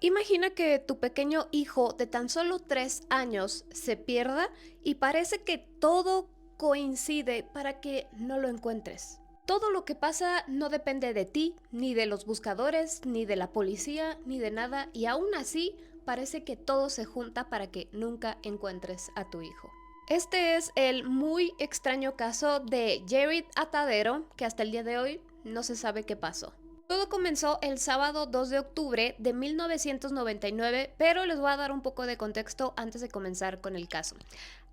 Imagina que tu pequeño hijo de tan solo 3 años se pierda y parece que todo coincide para que no lo encuentres. Todo lo que pasa no depende de ti, ni de los buscadores, ni de la policía, ni de nada, y aún así parece que todo se junta para que nunca encuentres a tu hijo. Este es el muy extraño caso de Jared Atadero, que hasta el día de hoy no se sabe qué pasó. Todo comenzó el sábado 2 de octubre de 1999, pero les voy a dar un poco de contexto antes de comenzar con el caso.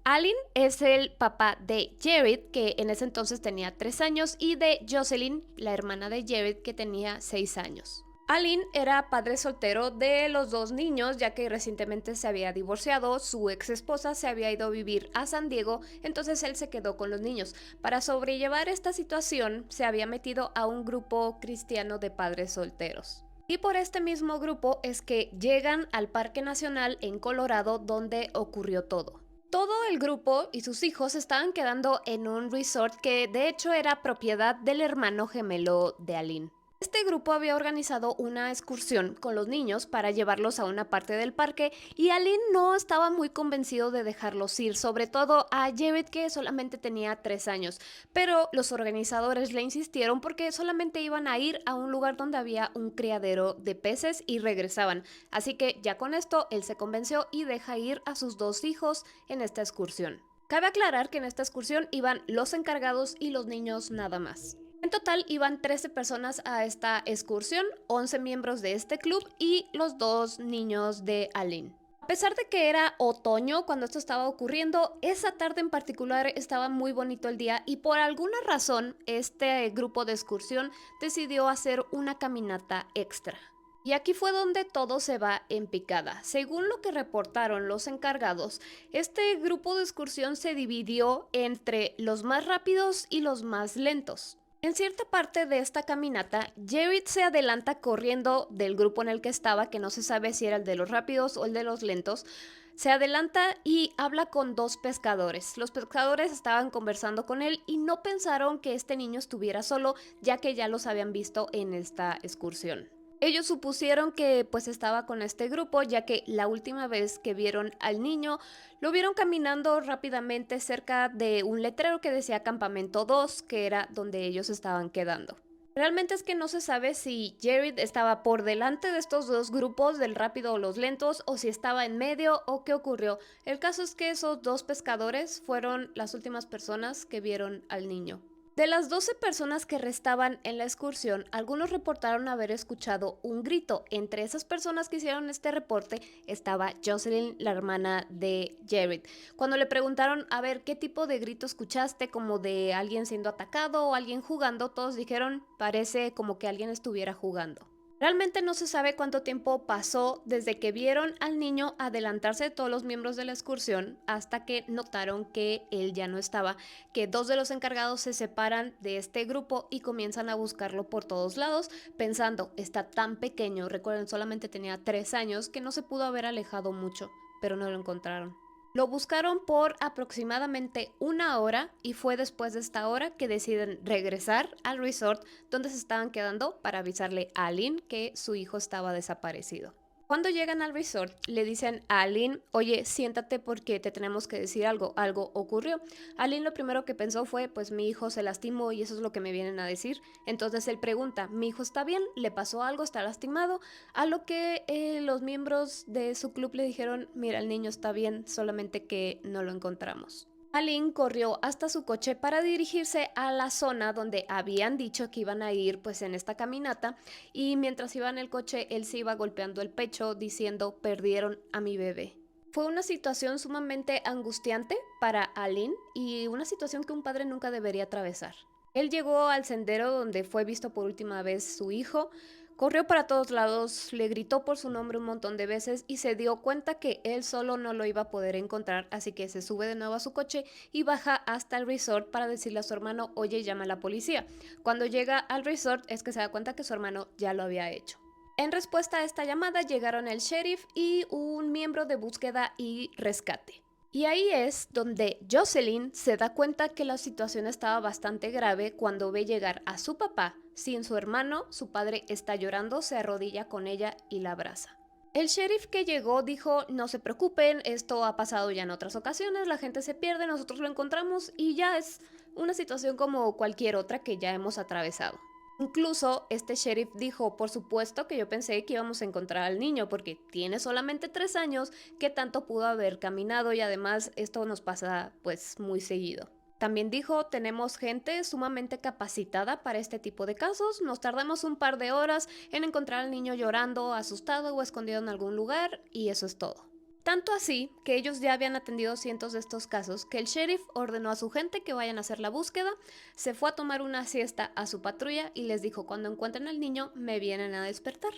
Alin es el papá de Jared, que en ese entonces tenía 3 años, y de Jocelyn, la hermana de Jared, que tenía 6 años. Alin era padre soltero de los dos niños, ya que recientemente se había divorciado, su ex esposa se había ido a vivir a San Diego, entonces él se quedó con los niños. Para sobrellevar esta situación, se había metido a un grupo cristiano de padres solteros. Y por este mismo grupo es que llegan al Parque Nacional en Colorado, donde ocurrió todo. Todo el grupo y sus hijos estaban quedando en un resort que de hecho era propiedad del hermano gemelo de Alin. Este grupo había organizado una excursión con los niños para llevarlos a una parte del parque y Alin no estaba muy convencido de dejarlos ir, sobre todo a Jared, que solamente tenía 3 años, pero los organizadores le insistieron porque solamente iban a ir a un lugar donde había un criadero de peces y regresaban, así que ya con esto él se convenció y deja ir a sus dos hijos en esta excursión. Cabe aclarar que en esta excursión iban los encargados y los niños nada más. En total iban 13 personas a esta excursión, 11 miembros de este club y los dos niños de Alin. A pesar de que era otoño cuando esto estaba ocurriendo, esa tarde en particular estaba muy bonito el día y por alguna razón este grupo de excursión decidió hacer una caminata extra. Y aquí fue donde todo se va en picada. Según lo que reportaron los encargados, este grupo de excursión se dividió entre los más rápidos y los más lentos. En cierta parte de esta caminata, Jared se adelanta corriendo del grupo en el que estaba, que no se sabe si era el de los rápidos o el de los lentos. Se adelanta y habla con dos pescadores. Los pescadores estaban conversando con él y no pensaron que este niño estuviera solo, ya que ya los habían visto en esta excursión. Ellos supusieron que pues estaba con este grupo, ya que la última vez que vieron al niño lo vieron caminando rápidamente cerca de un letrero que decía Campamento 2, que era donde ellos estaban quedando. Realmente es que no se sabe si Jared estaba por delante de estos dos grupos, del rápido o los lentos, o si estaba en medio o qué ocurrió. El caso es que esos dos pescadores fueron las últimas personas que vieron al niño. De las 12 personas que restaban en la excursión, algunos reportaron haber escuchado un grito. Entre esas personas que hicieron este reporte estaba Jocelyn, la hermana de Jared. Cuando le preguntaron a ver qué tipo de grito escuchaste, como de alguien siendo atacado o alguien jugando, todos dijeron parece como que alguien estuviera jugando. Realmente no se sabe cuánto tiempo pasó desde que vieron al niño adelantarse de todos los miembros de la excursión hasta que notaron que él ya no estaba, que dos de los encargados se separan de este grupo y comienzan a buscarlo por todos lados, pensando, está tan pequeño, recuerden, solamente tenía 3 años, que no se pudo haber alejado mucho, pero no lo encontraron. Lo buscaron por aproximadamente 1 hora y fue después de esta hora que deciden regresar al resort donde se estaban quedando para avisarle a Alin que su hijo estaba desaparecido. Cuando llegan al resort, le dicen a Alin, oye, siéntate porque te tenemos que decir algo, algo ocurrió. Alin lo primero que pensó fue, pues mi hijo se lastimó y eso es lo que me vienen a decir. Entonces él pregunta, ¿mi hijo está bien? ¿Le pasó algo? ¿Está lastimado? A lo que los miembros de su club le dijeron, mira, el niño está bien, solamente que no lo encontramos. Alin corrió hasta su coche para dirigirse a la zona donde habían dicho que iban a ir pues en esta caminata y mientras iba en el coche él se iba golpeando el pecho diciendo perdieron a mi bebé. Fue una situación sumamente angustiante para Alin y una situación que un padre nunca debería atravesar. Él llegó al sendero donde fue visto por última vez su hijo, corrió para todos lados, le gritó por su nombre un montón de veces y se dio cuenta que él solo no lo iba a poder encontrar, así que se sube de nuevo a su coche y baja hasta el resort para decirle a su hermano, oye, llama a la policía. Cuando llega al resort es que se da cuenta que su hermano ya lo había hecho. En respuesta a esta llamada llegaron el sheriff y un miembro de búsqueda y rescate. Y ahí es donde Jocelyn se da cuenta que la situación estaba bastante grave cuando ve llegar a su papá sin su hermano. Su padre está llorando, se arrodilla con ella y la abraza. El sheriff que llegó dijo, no se preocupen, esto ha pasado ya en otras ocasiones, la gente se pierde, nosotros lo encontramos y ya es una situación como cualquier otra que ya hemos atravesado. Incluso este sheriff dijo, por supuesto que yo pensé que íbamos a encontrar al niño porque tiene solamente 3 años, que tanto pudo haber caminado y además esto nos pasa pues muy seguido. También dijo, tenemos gente sumamente capacitada para este tipo de casos, nos tardamos un par de horas en encontrar al niño llorando, asustado o escondido en algún lugar y eso es todo. Tanto así que ellos ya habían atendido cientos de estos casos que el sheriff ordenó a su gente que vayan a hacer la búsqueda, se fue a tomar una siesta a su patrulla y les dijo, cuando encuentren al niño me vienen a despertar.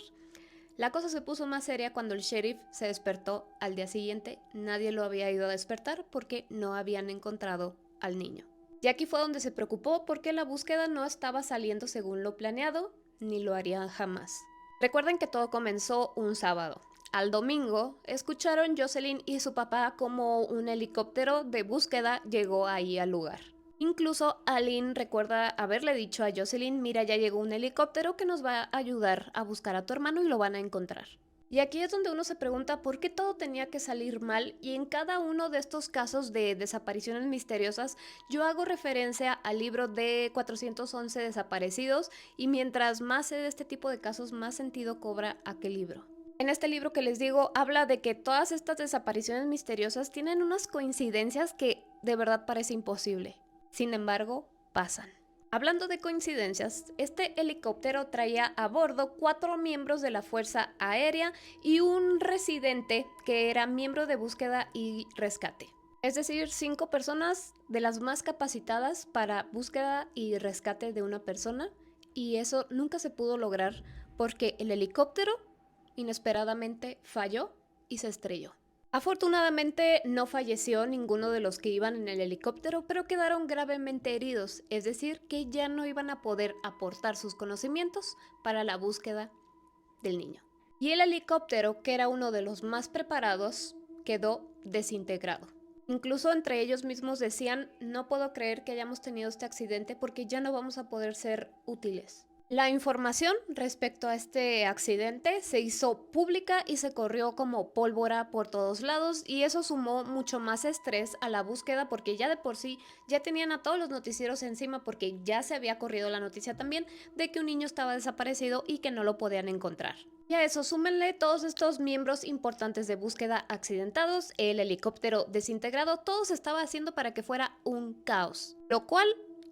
La cosa se puso más seria cuando el sheriff se despertó al día siguiente, nadie lo había ido a despertar porque no habían encontrado al niño. Y aquí fue donde se preocupó porque la búsqueda no estaba saliendo según lo planeado, ni lo harían jamás. Recuerden que todo comenzó un sábado. Al domingo, escucharon Jocelyn y su papá como un helicóptero de búsqueda llegó ahí al lugar. Incluso Aline recuerda haberle dicho a Jocelyn, mira, ya llegó un helicóptero que nos va a ayudar a buscar a tu hermano y lo van a encontrar. Y aquí es donde uno se pregunta por qué todo tenía que salir mal y en cada uno de estos casos de desapariciones misteriosas yo hago referencia al libro de 411 desaparecidos y mientras más sé de este tipo de casos más sentido cobra aquel libro. En este libro que les digo habla de que todas estas desapariciones misteriosas tienen unas coincidencias que de verdad parece imposible. Sin embargo, pasan. Hablando de coincidencias, este helicóptero traía a bordo 4 miembros de la Fuerza Aérea y un residente que era miembro de búsqueda y rescate. Es decir, 5 personas de las más capacitadas para búsqueda y rescate de una persona, y eso nunca se pudo lograr porque el helicóptero inesperadamente falló y se estrelló. Afortunadamente no falleció ninguno de los que iban en el helicóptero, pero quedaron gravemente heridos, es decir, que ya no iban a poder aportar sus conocimientos para la búsqueda del niño. Y el helicóptero, que era uno de los más preparados, quedó desintegrado. Incluso entre ellos mismos decían, no puedo creer que hayamos tenido este accidente porque ya no vamos a poder ser útiles. La información respecto a este accidente se hizo pública y se corrió como pólvora por todos lados y eso sumó mucho más estrés a la búsqueda porque ya de por sí ya tenían a todos los noticieros encima porque ya se había corrido la noticia también de que un niño estaba desaparecido y que no lo podían encontrar. Y a eso súmenle todos estos miembros importantes de búsqueda accidentados, el helicóptero desintegrado, todo se estaba haciendo para que fuera un caos, lo cual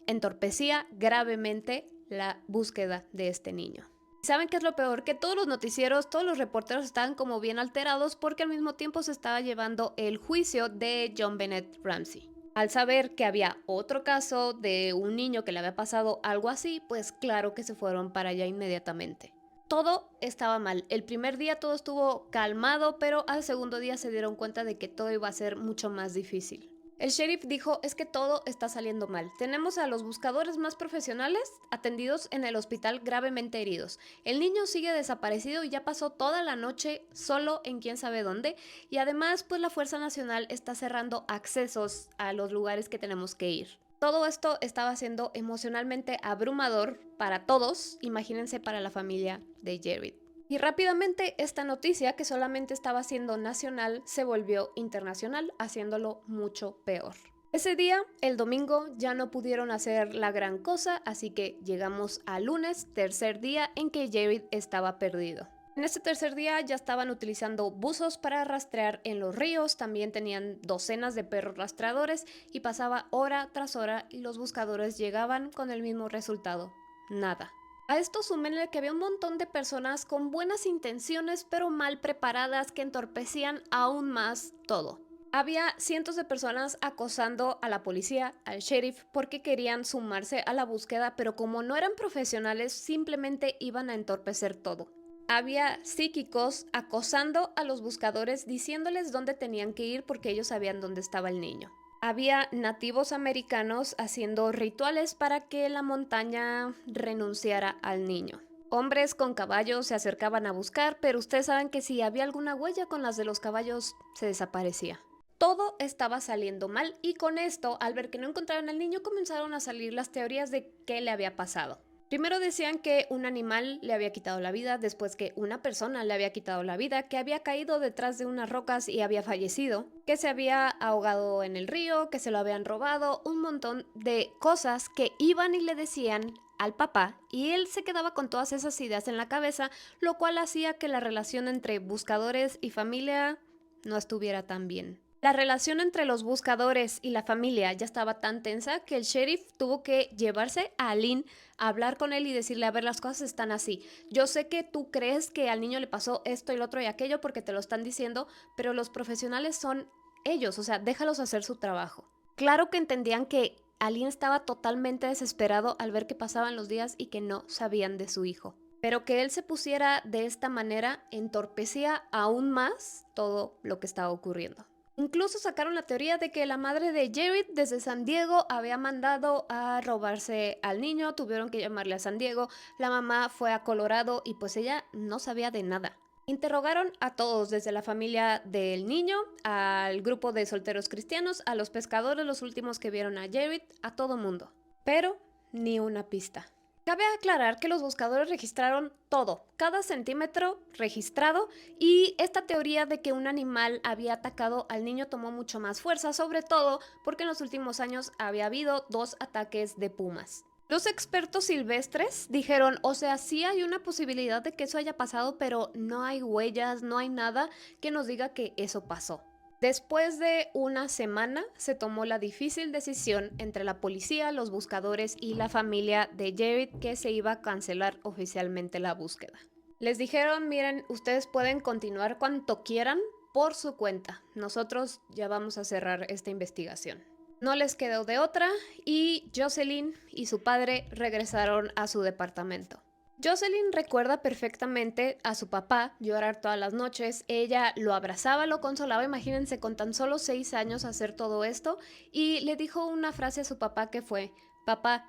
entorpecía gravemente la búsqueda de este niño. ¿Saben qué es lo peor? Que todos los noticieros, todos los reporteros estaban como bien alterados porque al mismo tiempo se estaba llevando el juicio de JonBenét Ramsey. Al saber que había otro caso de un niño que le había pasado algo así, pues claro que se fueron para allá inmediatamente. Todo estaba mal. El primer día todo estuvo calmado, pero al segundo día se dieron cuenta de que todo iba a ser mucho más difícil. El sheriff dijo, es que todo está saliendo mal. Tenemos a los buscadores más profesionales atendidos en el hospital gravemente heridos. El niño sigue desaparecido y ya pasó toda la noche solo en quién sabe dónde. Y además, pues la Fuerza Nacional está cerrando accesos a los lugares que tenemos que ir. Todo esto estaba siendo emocionalmente abrumador para todos, imagínense para la familia de Jared. Y rápidamente esta noticia, que solamente estaba siendo nacional, se volvió internacional, haciéndolo mucho peor. Ese día, el domingo, ya no pudieron hacer la gran cosa, así que llegamos al lunes, tercer día en que Jared estaba perdido. En este tercer día ya estaban utilizando buzos para rastrear en los ríos, también tenían docenas de perros rastreadores y pasaba hora tras hora y los buscadores llegaban con el mismo resultado, nada. A esto súmenle que había un montón de personas con buenas intenciones pero mal preparadas que entorpecían aún más todo. Había cientos de personas acosando a la policía, al sheriff, porque querían sumarse a la búsqueda, pero como no eran profesionales, simplemente iban a entorpecer todo. Había psíquicos acosando a los buscadores diciéndoles dónde tenían que ir porque ellos sabían dónde estaba el niño. Había nativos americanos haciendo rituales para que la montaña renunciara al niño. Hombres con caballos se acercaban a buscar, pero ustedes saben que si había alguna huella con las de los caballos, se desaparecía. Todo estaba saliendo mal y con esto, al ver que no encontraron al niño, comenzaron a salir las teorías de qué le había pasado. Primero decían que un animal le había quitado la vida, después que una persona le había quitado la vida, que había caído detrás de unas rocas y había fallecido, que se había ahogado en el río, que se lo habían robado, un montón de cosas que iban y le decían al papá y él se quedaba con todas esas ideas en la cabeza, lo cual hacía que la relación entre buscadores y familia no estuviera tan bien. La relación entre los buscadores y la familia ya estaba tan tensa que el sheriff tuvo que llevarse a Aline, hablar con él y decirle, a ver, las cosas están así. Yo sé que tú crees que al niño le pasó esto y lo otro y aquello porque te lo están diciendo, pero los profesionales son ellos, o sea, déjalos hacer su trabajo. Claro que entendían que Aline estaba totalmente desesperado al ver que pasaban los días y que no sabían de su hijo. Pero que él se pusiera de esta manera entorpecía aún más todo lo que estaba ocurriendo. Incluso sacaron la teoría de que la madre de Jared desde San Diego había mandado a robarse al niño, tuvieron que llamarle a San Diego, la mamá fue a Colorado y pues ella no sabía de nada. Interrogaron a todos, desde la familia del niño, al grupo de solteros cristianos, a los pescadores, los últimos que vieron a Jared, a todo mundo. Pero ni una pista. Cabe aclarar que los buscadores registraron todo, cada centímetro registrado, y esta teoría de que un animal había atacado al niño tomó mucho más fuerza, sobre todo porque en los últimos años había habido 2 ataques de pumas. Los expertos silvestres dijeron, o sea, sí hay una posibilidad de que eso haya pasado, pero no hay huellas, no hay nada que nos diga que eso pasó. Después de una semana se tomó la difícil decisión entre la policía, los buscadores y la familia de Jared que se iba a cancelar oficialmente la búsqueda. Les dijeron, miren, ustedes pueden continuar cuanto quieran por su cuenta. Nosotros ya vamos a cerrar esta investigación. No les quedó de otra y Jocelyn y su padre regresaron a su departamento. Jocelyn recuerda perfectamente a su papá llorar todas las noches. Ella lo abrazaba, lo consolaba, imagínense con tan solo 6 años hacer todo esto, y le dijo una frase a su papá que fue, papá,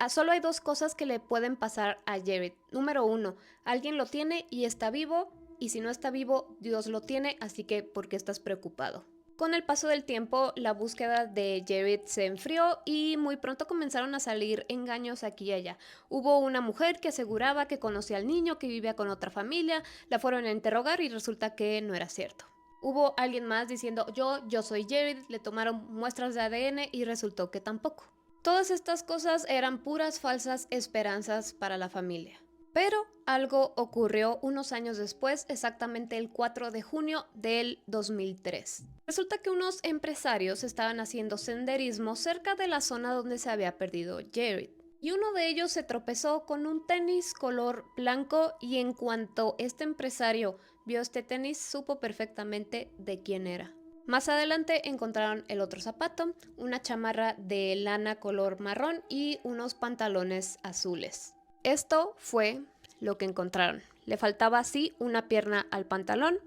solo hay 2 cosas que le pueden pasar a Jared. Número 1, alguien lo tiene y está vivo, y si no está vivo, Dios lo tiene, así que ¿por qué estás preocupado? Con el paso del tiempo, la búsqueda de Jared se enfrió y muy pronto comenzaron a salir engaños aquí y allá. Hubo una mujer que aseguraba que conocía al niño, que vivía con otra familia, la fueron a interrogar y resulta que no era cierto. Hubo alguien más diciendo yo soy Jared, le tomaron muestras de ADN y resultó que tampoco. Todas estas cosas eran puras falsas esperanzas para la familia. Pero algo ocurrió unos años después, exactamente el 4 de junio del 2003. Resulta que unos empresarios estaban haciendo senderismo cerca de la zona donde se había perdido Jared. Y uno de ellos se tropezó con un tenis color blanco y en cuanto este empresario vio este tenis, supo perfectamente de quién era. Más adelante encontraron el otro zapato, una chamarra de lana color marrón y unos pantalones azules. Esto fue lo que encontraron. Le faltaba así una pierna al pantalón.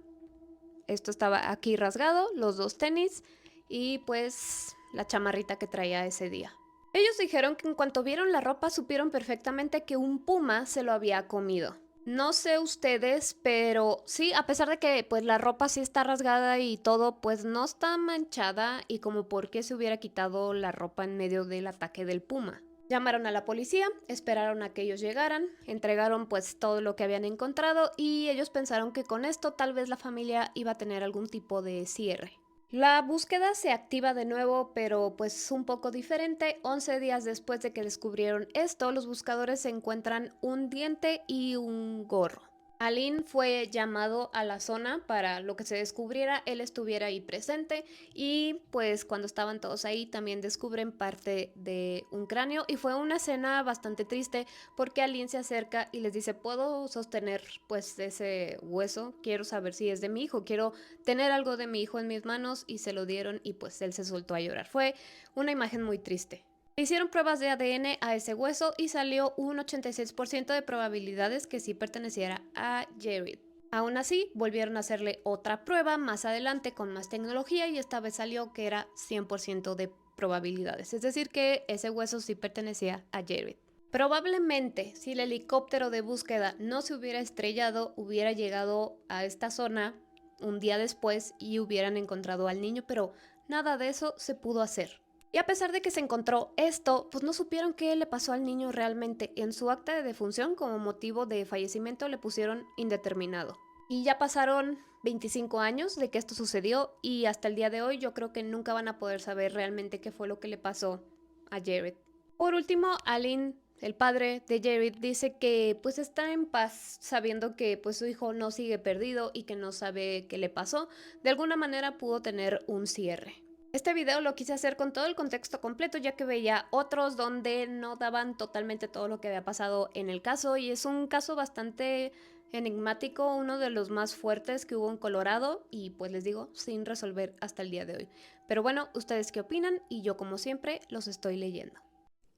Esto estaba aquí rasgado, los 2 tenis y pues la chamarrita que traía ese día. Ellos dijeron que en cuanto vieron la ropa supieron perfectamente que un puma se lo había comido. No sé ustedes, pero sí, a pesar de que pues la ropa sí está rasgada y todo, pues no está manchada y como por qué se hubiera quitado la ropa en medio del ataque del puma. Llamaron a la policía, esperaron a que ellos llegaran, entregaron pues todo lo que habían encontrado y ellos pensaron que con esto tal vez la familia iba a tener algún tipo de cierre. La búsqueda se activa de nuevo, pero pues un poco diferente. 11 días después de que descubrieron esto, los buscadores encuentran un diente y un gorro. Aline fue llamado a la zona para lo que se descubriera, él estuviera ahí presente y pues cuando estaban todos ahí también descubren parte de un cráneo y fue una escena bastante triste porque Aline se acerca y les dice, ¿puedo sostener pues ese hueso? Quiero saber si es de mi hijo, quiero tener algo de mi hijo en mis manos, y se lo dieron y pues él se soltó a llorar. Fue una imagen muy triste. Hicieron pruebas de ADN a ese hueso y salió un 86% de probabilidades que sí perteneciera a Jared. Aún así, volvieron a hacerle otra prueba más adelante con más tecnología y esta vez salió que era 100% de probabilidades, es decir que ese hueso sí pertenecía a Jared. Probablemente, si el helicóptero de búsqueda no se hubiera estrellado, hubiera llegado a esta zona un día después y hubieran encontrado al niño, pero nada de eso se pudo hacer. Y a pesar de que se encontró esto, pues no supieron qué le pasó al niño realmente. En su acta de defunción, como motivo de fallecimiento, le pusieron indeterminado. Y ya pasaron 25 años de que esto sucedió y hasta el día de hoy yo creo que nunca van a poder saber realmente qué fue lo que le pasó a Jared. Por último, Alin, el padre de Jared, dice que pues está en paz sabiendo que pues su hijo no sigue perdido y que no sabe qué le pasó. De alguna manera pudo tener un cierre. Este video lo quise hacer con todo el contexto completo ya que veía otros donde no daban totalmente todo lo que había pasado en el caso y es un caso bastante enigmático, uno de los más fuertes que hubo en Colorado y pues les digo, sin resolver hasta el día de hoy. Pero bueno, ¿ustedes qué opinan? Y yo como siempre los estoy leyendo.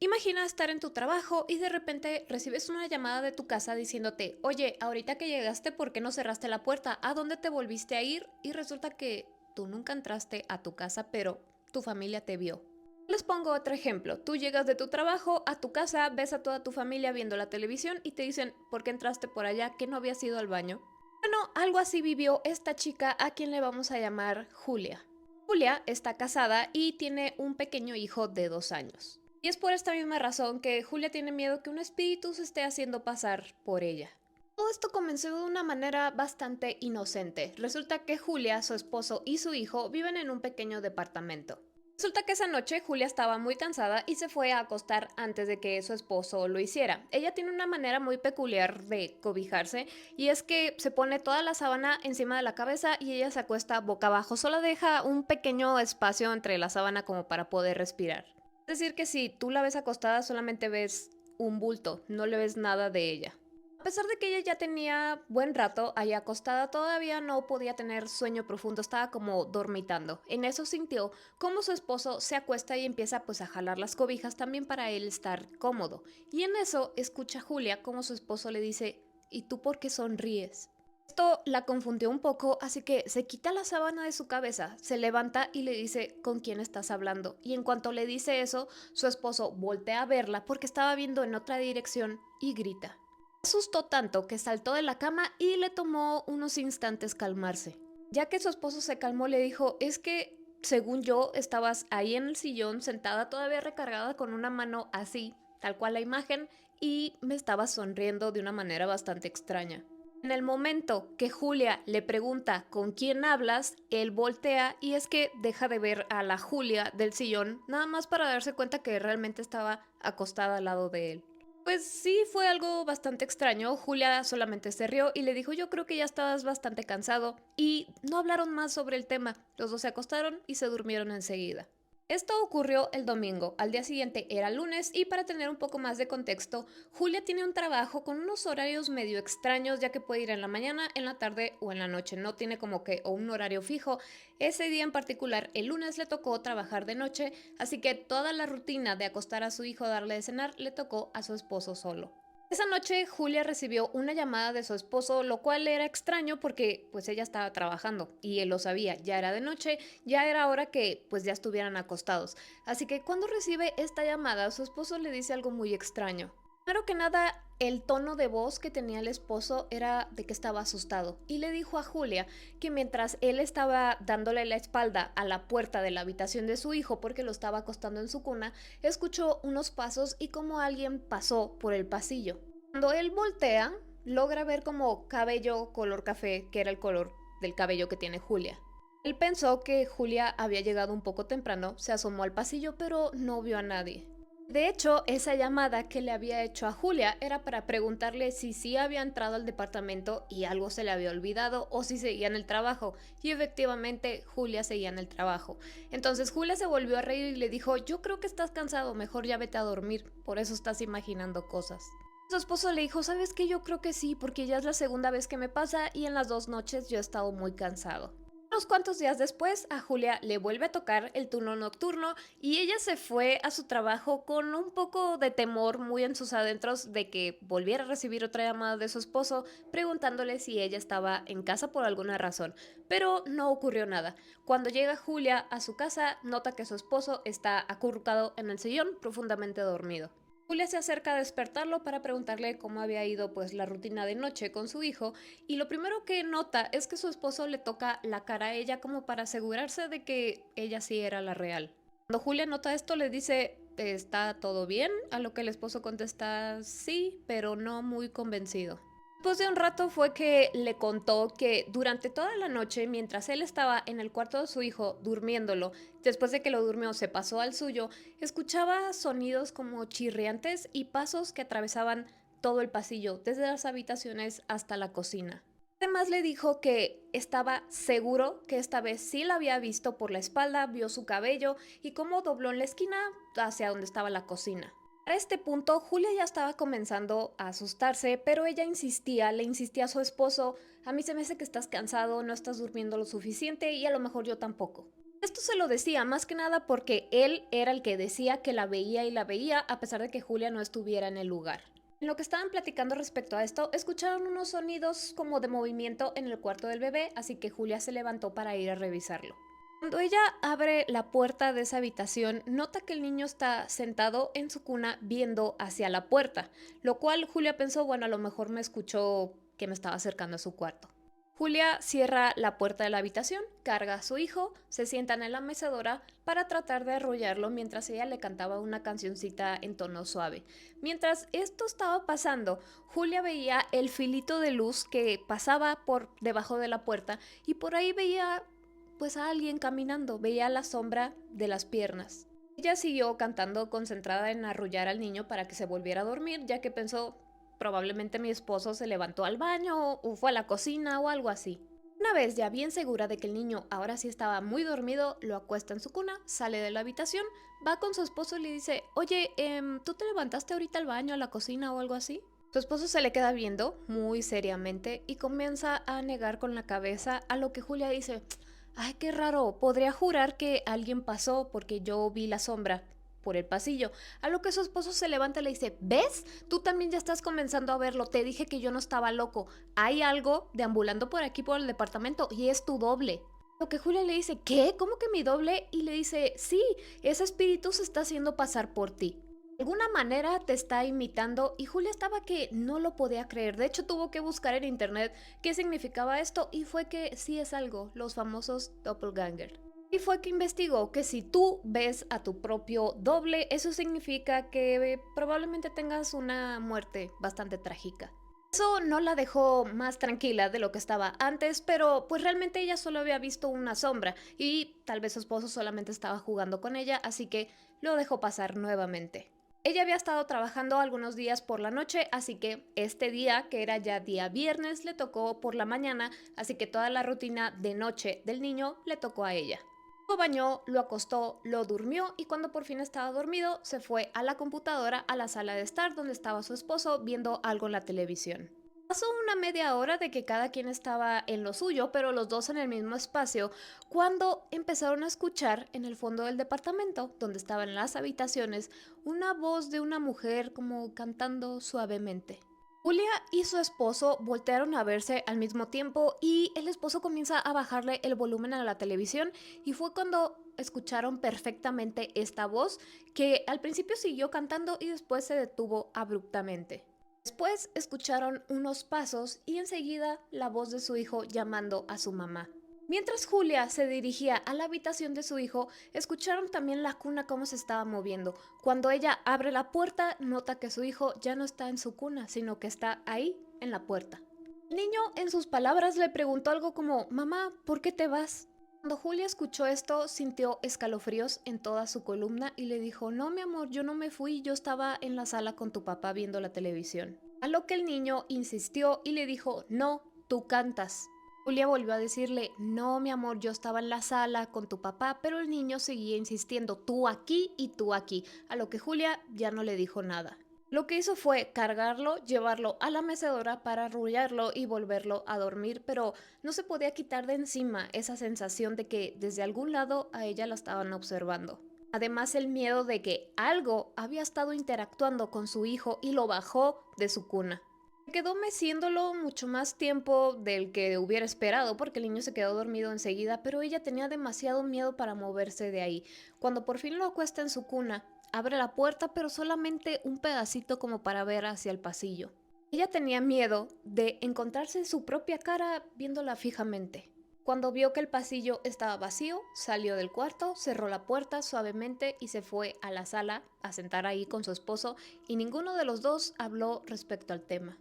Imagina estar en tu trabajo y de repente recibes una llamada de tu casa diciéndote, oye, ahorita que llegaste, ¿por qué no cerraste la puerta? ¿A dónde te volviste a ir? Y resulta que tú nunca entraste a tu casa, pero tu familia te vio. Les pongo otro ejemplo. Tú llegas de tu trabajo a tu casa, ves a toda tu familia viendo la televisión y te dicen, ¿por qué entraste por allá? ¿Que no habías ido al baño? Bueno, algo así vivió esta chica a quien le vamos a llamar Julia. Julia está casada y tiene un pequeño hijo de 2 años. Y es por esta misma razón que Julia tiene miedo que un espíritu se esté haciendo pasar por ella. Todo esto comenzó de una manera bastante inocente. Resulta que Julia, su esposo y su hijo viven en un pequeño departamento. Resulta que esa noche Julia estaba muy cansada y se fue a acostar antes de que su esposo lo hiciera. Ella tiene una manera muy peculiar de cobijarse y es que se pone toda la sábana encima de la cabeza y ella se acuesta boca abajo. Solo deja un pequeño espacio entre la sábana como para poder respirar. Es decir que si tú la ves acostada solamente ves un bulto, no le ves nada de ella. A pesar de que ella ya tenía buen rato ahí acostada, todavía no podía tener sueño profundo, estaba como dormitando. En eso sintió como su esposo se acuesta y empieza pues a jalar las cobijas también para él estar cómodo. Y en eso escucha Julia como su esposo le dice, ¿y tú por qué sonríes? Esto la confundió un poco, así que se quita la sábana de su cabeza, se levanta y le dice, ¿con quién estás hablando? Y en cuanto le dice eso, su esposo voltea a verla porque estaba viendo en otra dirección y grita. Asustó tanto que saltó de la cama y le tomó unos instantes calmarse. Ya que su esposo se calmó, le dijo, es que, según yo, estabas ahí en el sillón, sentada todavía recargada con una mano así, tal cual la imagen, y me estabas sonriendo de una manera bastante extraña. En el momento que Julia le pregunta con quién hablas, él voltea y es que deja de ver a la Julia del sillón, nada más para darse cuenta que realmente estaba acostada al lado de él. Pues sí, fue algo bastante extraño. Julia solamente se rió y le dijo, yo creo que ya estabas bastante cansado. Y no hablaron más sobre el tema. Los dos se acostaron y se durmieron enseguida. Esto ocurrió el domingo, al día siguiente era lunes y para tener un poco más de contexto, Julia tiene un trabajo con unos horarios medio extraños ya que puede ir en la mañana, en la tarde o en la noche, no tiene como que o un horario fijo. Ese día en particular, el lunes le tocó trabajar de noche, así que toda la rutina de acostar a su hijo, darle de cenar, le tocó a su esposo solo. Esa noche Julia recibió una llamada de su esposo, lo cual era extraño porque pues ella estaba trabajando y él lo sabía, ya era de noche, ya era hora que pues ya estuvieran acostados. Así que cuando recibe esta llamada, su esposo le dice algo muy extraño. Primero que nada, el tono de voz que tenía el esposo era de que estaba asustado y le dijo a Julia que mientras él estaba dándole la espalda a la puerta de la habitación de su hijo porque lo estaba acostando en su cuna, escuchó unos pasos y como alguien pasó por el pasillo. Cuando él voltea, logra ver como cabello color café, que era el color del cabello que tiene Julia. Él pensó que Julia había llegado un poco temprano, se asomó al pasillo, pero no vio a nadie. De hecho, esa llamada que le había hecho a Julia era para preguntarle si sí había entrado al departamento y algo se le había olvidado o si seguía en el trabajo. Y efectivamente, Julia seguía en el trabajo. Entonces Julia se volvió a reír y le dijo, yo creo que estás cansado, mejor ya vete a dormir, por eso estás imaginando cosas. Su esposo le dijo, ¿sabes qué? Yo creo que sí, porque ya es la segunda vez que me pasa y en las 2 noches yo he estado muy cansado. Unos cuantos días después, a Julia le vuelve a tocar el turno nocturno y ella se fue a su trabajo con un poco de temor muy en sus adentros de que volviera a recibir otra llamada de su esposo preguntándole si ella estaba en casa por alguna razón, pero no ocurrió nada. Cuando llega Julia a su casa, nota que su esposo está acurrucado en el sillón, profundamente dormido. Julia se acerca a despertarlo para preguntarle cómo había ido pues la rutina de noche con su hijo y lo primero que nota es que su esposo le toca la cara a ella como para asegurarse de que ella sí era la real. Cuando Julia nota esto, le dice, ¿está todo bien? A lo que el esposo contesta, sí, pero no muy convencido. Después de un rato fue que le contó que durante toda la noche, mientras él estaba en el cuarto de su hijo durmiéndolo, después de que lo durmió se pasó al suyo, escuchaba sonidos como chirriantes y pasos que atravesaban todo el pasillo, desde las habitaciones hasta la cocina. Además le dijo que estaba seguro que esta vez sí la había visto por la espalda, vio su cabello y cómo dobló en la esquina hacia donde estaba la cocina. Para este punto, Julia ya estaba comenzando a asustarse, pero ella insistía, le insistía a su esposo, a mí se me hace que estás cansado, no estás durmiendo lo suficiente y a lo mejor yo tampoco. Esto se lo decía más que nada porque él era el que decía que la veía y la veía a pesar de que Julia no estuviera en el lugar. En lo que estaban platicando respecto a esto, escucharon unos sonidos como de movimiento en el cuarto del bebé, así que Julia se levantó para ir a revisarlo. Cuando ella abre la puerta de esa habitación, nota que el niño está sentado en su cuna viendo hacia la puerta, lo cual Julia pensó, bueno, a lo mejor me escuchó que me estaba acercando a su cuarto. Julia cierra la puerta de la habitación, carga a su hijo, se sientan en la mecedora para tratar de arrullarlo mientras ella le cantaba una cancioncita en tono suave. Mientras esto estaba pasando, Julia veía el filito de luz que pasaba por debajo de la puerta y por ahí veía pues a alguien caminando, veía la sombra de las piernas. Ella siguió cantando concentrada en arrullar al niño para que se volviera a dormir, ya que pensó, probablemente mi esposo se levantó al baño o fue a la cocina o algo así. Una vez ya bien segura de que el niño ahora sí estaba muy dormido, lo acuesta en su cuna, sale de la habitación, va con su esposo y le dice, oye, ¿tú te levantaste ahorita al baño, a la cocina o algo así? Su esposo se le queda viendo muy seriamente y comienza a negar con la cabeza, a lo que Julia dice, ay, qué raro, podría jurar que alguien pasó porque yo vi la sombra por el pasillo. A lo que su esposo se levanta y le dice, ¿ves? Tú también ya estás comenzando a verlo, te dije que yo no estaba loco. Hay algo deambulando por aquí por el departamento y es tu doble. Lo que Julia le dice, ¿qué? ¿Cómo que mi doble? Y le dice, sí, ese espíritu se está haciendo pasar por ti. De alguna manera te está imitando y Julia estaba que no lo podía creer. De hecho tuvo que buscar en internet qué significaba esto y fue que sí es algo, los famosos doppelganger. Y fue que investigó que si tú ves a tu propio doble, eso significa que probablemente tengas una muerte bastante trágica. Eso no la dejó más tranquila de lo que estaba antes, pero pues realmente ella solo había visto una sombra y tal vez su esposo solamente estaba jugando con ella, así que lo dejó pasar nuevamente. Ella había estado trabajando algunos días por la noche, así que este día, que era ya día viernes, le tocó por la mañana, así que toda la rutina de noche del niño le tocó a ella. Lo bañó, lo acostó, lo durmió y cuando por fin estaba dormido, se fue a la computadora a la sala de estar donde estaba su esposo viendo algo en la televisión. Pasó una media hora de que cada quien estaba en lo suyo, pero los dos en el mismo espacio, cuando empezaron a escuchar en el fondo del departamento, donde estaban las habitaciones, una voz de una mujer como cantando suavemente. Julia y su esposo voltearon a verse al mismo tiempo y el esposo comienza a bajarle el volumen a la televisión y fue cuando escucharon perfectamente esta voz que al principio siguió cantando y después se detuvo abruptamente. Después escucharon unos pasos y enseguida la voz de su hijo llamando a su mamá. Mientras Julia se dirigía a la habitación de su hijo, escucharon también la cuna cómo se estaba moviendo. Cuando ella abre la puerta, nota que su hijo ya no está en su cuna, sino que está ahí, en la puerta. El niño, en sus palabras, le preguntó algo como, mamá, ¿por qué te vas? Cuando Julia escuchó esto, sintió escalofríos en toda su columna y le dijo, no, mi amor, yo no me fui, yo estaba en la sala con tu papá viendo la televisión. A lo que el niño insistió y le dijo, no, tú cantas. Julia volvió a decirle, no, mi amor, yo estaba en la sala con tu papá, pero el niño seguía insistiendo, tú aquí y tú aquí, a lo que Julia ya no le dijo nada. Lo que hizo fue cargarlo, llevarlo a la mecedora para arrullarlo y volverlo a dormir, pero no se podía quitar de encima esa sensación de que desde algún lado a ella la estaban observando. Además el miedo de que algo había estado interactuando con su hijo y lo bajó de su cuna. Quedó meciéndolo mucho más tiempo del que hubiera esperado porque el niño se quedó dormido enseguida, pero ella tenía demasiado miedo para moverse de ahí. Cuando por fin lo acuesta en su cuna, abre la puerta pero solamente un pedacito como para ver hacia el pasillo. Ella tenía miedo de encontrarse su propia cara viéndola fijamente. Cuando vio que el pasillo estaba vacío, salió del cuarto, cerró la puerta suavemente y se fue a la sala a sentar ahí con su esposo, y ninguno de los dos habló respecto al tema.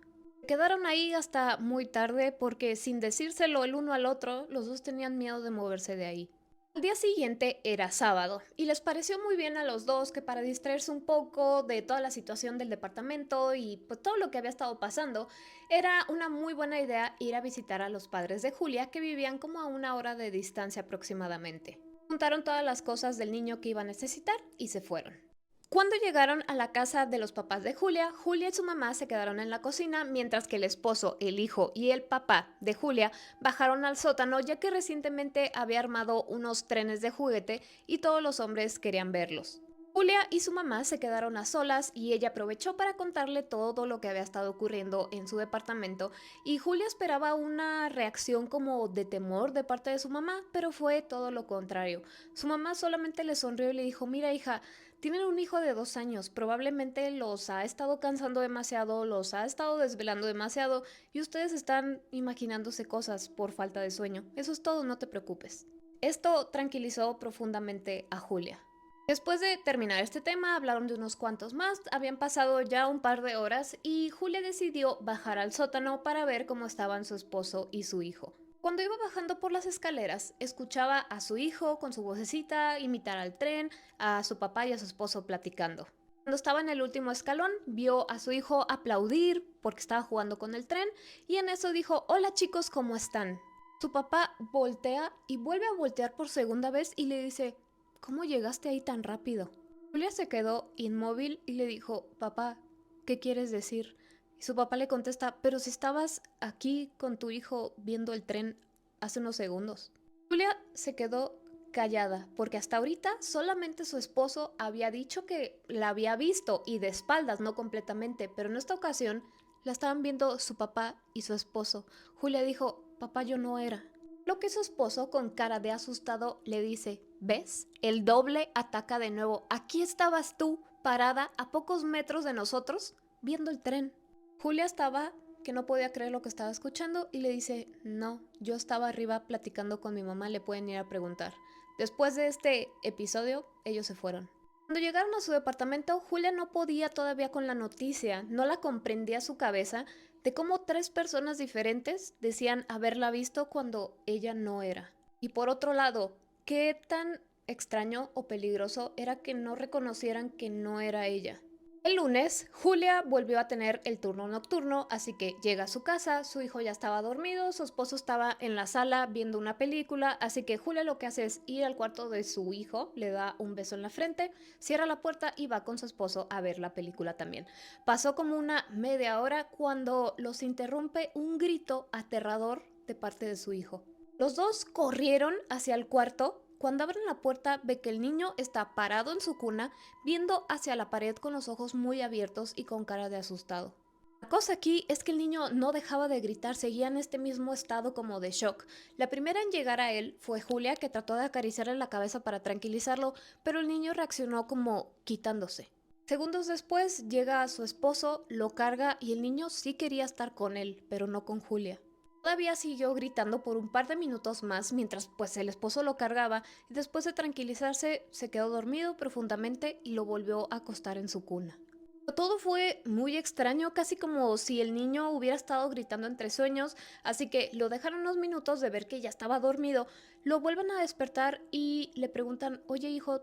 Quedaron ahí hasta muy tarde porque, sin decírselo el uno al otro, los dos tenían miedo de moverse de ahí. Al día siguiente era sábado y les pareció muy bien a los dos que, para distraerse un poco de toda la situación del departamento y pues todo lo que había estado pasando, era una muy buena idea ir a visitar a los padres de Julia, que vivían como a 1 hora de distancia aproximadamente. Juntaron todas las cosas del niño que iba a necesitar y se fueron. Cuando llegaron a la casa de los papás de Julia, Julia y su mamá se quedaron en la cocina, mientras que el esposo, el hijo y el papá de Julia bajaron al sótano, ya que recientemente había armado unos trenes de juguete y todos los hombres querían verlos. Julia y su mamá se quedaron a solas y ella aprovechó para contarle todo lo que había estado ocurriendo en su departamento, y Julia esperaba una reacción como de temor de parte de su mamá, pero fue todo lo contrario. Su mamá solamente le sonrió y le dijo: mira, hija, tienen un hijo de 2 años, probablemente los ha estado cansando demasiado, los ha estado desvelando demasiado y ustedes están imaginándose cosas por falta de sueño. Eso es todo, no te preocupes. Esto tranquilizó profundamente a Julia. Después de terminar este tema, hablaron de unos cuantos más. Habían pasado ya un par de horas y Julia decidió bajar al sótano para ver cómo estaban su esposo y su hijo. Cuando iba bajando por las escaleras, escuchaba a su hijo con su vocecita imitar al tren, a su papá y a su esposo platicando. Cuando estaba en el último escalón, vio a su hijo aplaudir porque estaba jugando con el tren, y en eso dijo: hola chicos, ¿cómo están? Su papá voltea y vuelve a voltear por segunda vez y le dice: ¿cómo llegaste ahí tan rápido? Julia se quedó inmóvil y le dijo: papá, ¿qué quieres decir? Y su papá le contesta: pero si estabas aquí con tu hijo viendo el tren hace unos segundos. Julia se quedó callada porque hasta ahorita solamente su esposo había dicho que la había visto, y de espaldas, no completamente, pero en esta ocasión la estaban viendo su papá y su esposo. Julia dijo: papá, yo no era. Lo que su esposo, con cara de asustado, le dice: ¿ves? El doble ataca de nuevo. Aquí estabas tú, parada a pocos metros de nosotros, viendo el tren. Julia estaba que no podía creer lo que estaba escuchando y le dice: no, yo estaba arriba platicando con mi mamá, le pueden ir a preguntar. Después de este episodio, ellos se fueron. Cuando llegaron a su departamento, Julia no podía todavía con la noticia, no la comprendía su cabeza de cómo 3 personas diferentes decían haberla visto cuando ella no era. Y por otro lado, qué tan extraño o peligroso era que no reconocieran que no era ella. El lunes, Julia volvió a tener el turno nocturno, así que llega a su casa, su hijo ya estaba dormido, su esposo estaba en la sala viendo una película, así que Julia lo que hace es ir al cuarto de su hijo, le da un beso en la frente, cierra la puerta y va con su esposo a ver la película también. Pasó como una media hora cuando los interrumpe un grito aterrador de parte de su hijo. Los dos corrieron hacia el cuarto. Cuando abren la puerta, ve que el niño está parado en su cuna, viendo hacia la pared con los ojos muy abiertos y con cara de asustado. La cosa aquí es que el niño no dejaba de gritar, seguía en este mismo estado como de shock. La primera en llegar a él fue Julia, que trató de acariciarle la cabeza para tranquilizarlo, pero el niño reaccionó como quitándose. Segundos después llega a su esposo, lo carga y el niño sí quería estar con él, pero no con Julia. Todavía siguió gritando por un par de minutos más mientras pues el esposo lo cargaba, y después de tranquilizarse se quedó dormido profundamente y lo volvió a acostar en su cuna. Todo fue muy extraño, casi como si el niño hubiera estado gritando entre sueños, así que lo dejaron unos minutos de ver que ya estaba dormido, lo vuelven a despertar y le preguntan: oye hijo,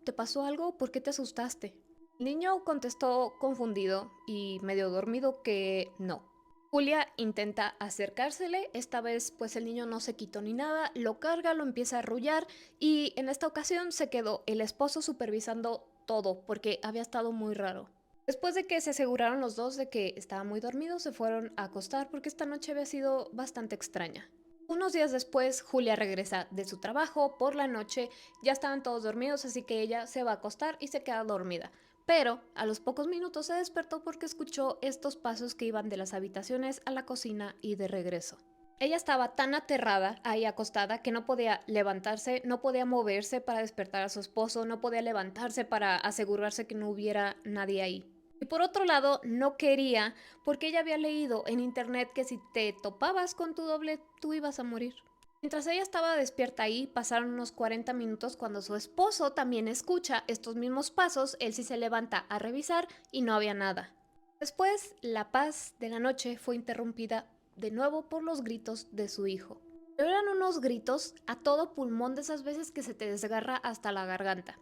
¿te pasó algo? ¿Por qué te asustaste? El niño contestó confundido y medio dormido que no. Julia intenta acercársele, esta vez pues el niño no se quitó ni nada, lo carga, lo empieza a arrullar, y en esta ocasión se quedó el esposo supervisando todo porque había estado muy raro. Después de que se aseguraron los dos de que estaba muy dormido, se fueron a acostar porque esta noche había sido bastante extraña. Unos días después, Julia regresa de su trabajo por la noche, ya estaban todos dormidos, así que ella se va a acostar y se queda dormida. Pero a los pocos minutos se despertó porque escuchó estos pasos que iban de las habitaciones a la cocina y de regreso. Ella estaba tan aterrada ahí acostada que no podía levantarse, no podía moverse para despertar a su esposo, no podía levantarse para asegurarse que no hubiera nadie ahí. Y por otro lado, no quería, porque ella había leído en internet que si te topabas con tu doble, tú ibas a morir. Mientras ella estaba despierta ahí, pasaron unos 40 minutos cuando su esposo también escucha estos mismos pasos, él sí se levanta a revisar y no había nada. Después, la paz de la noche fue interrumpida de nuevo por los gritos de su hijo. Pero eran unos gritos a todo pulmón de esas veces que se te desgarra hasta la garganta.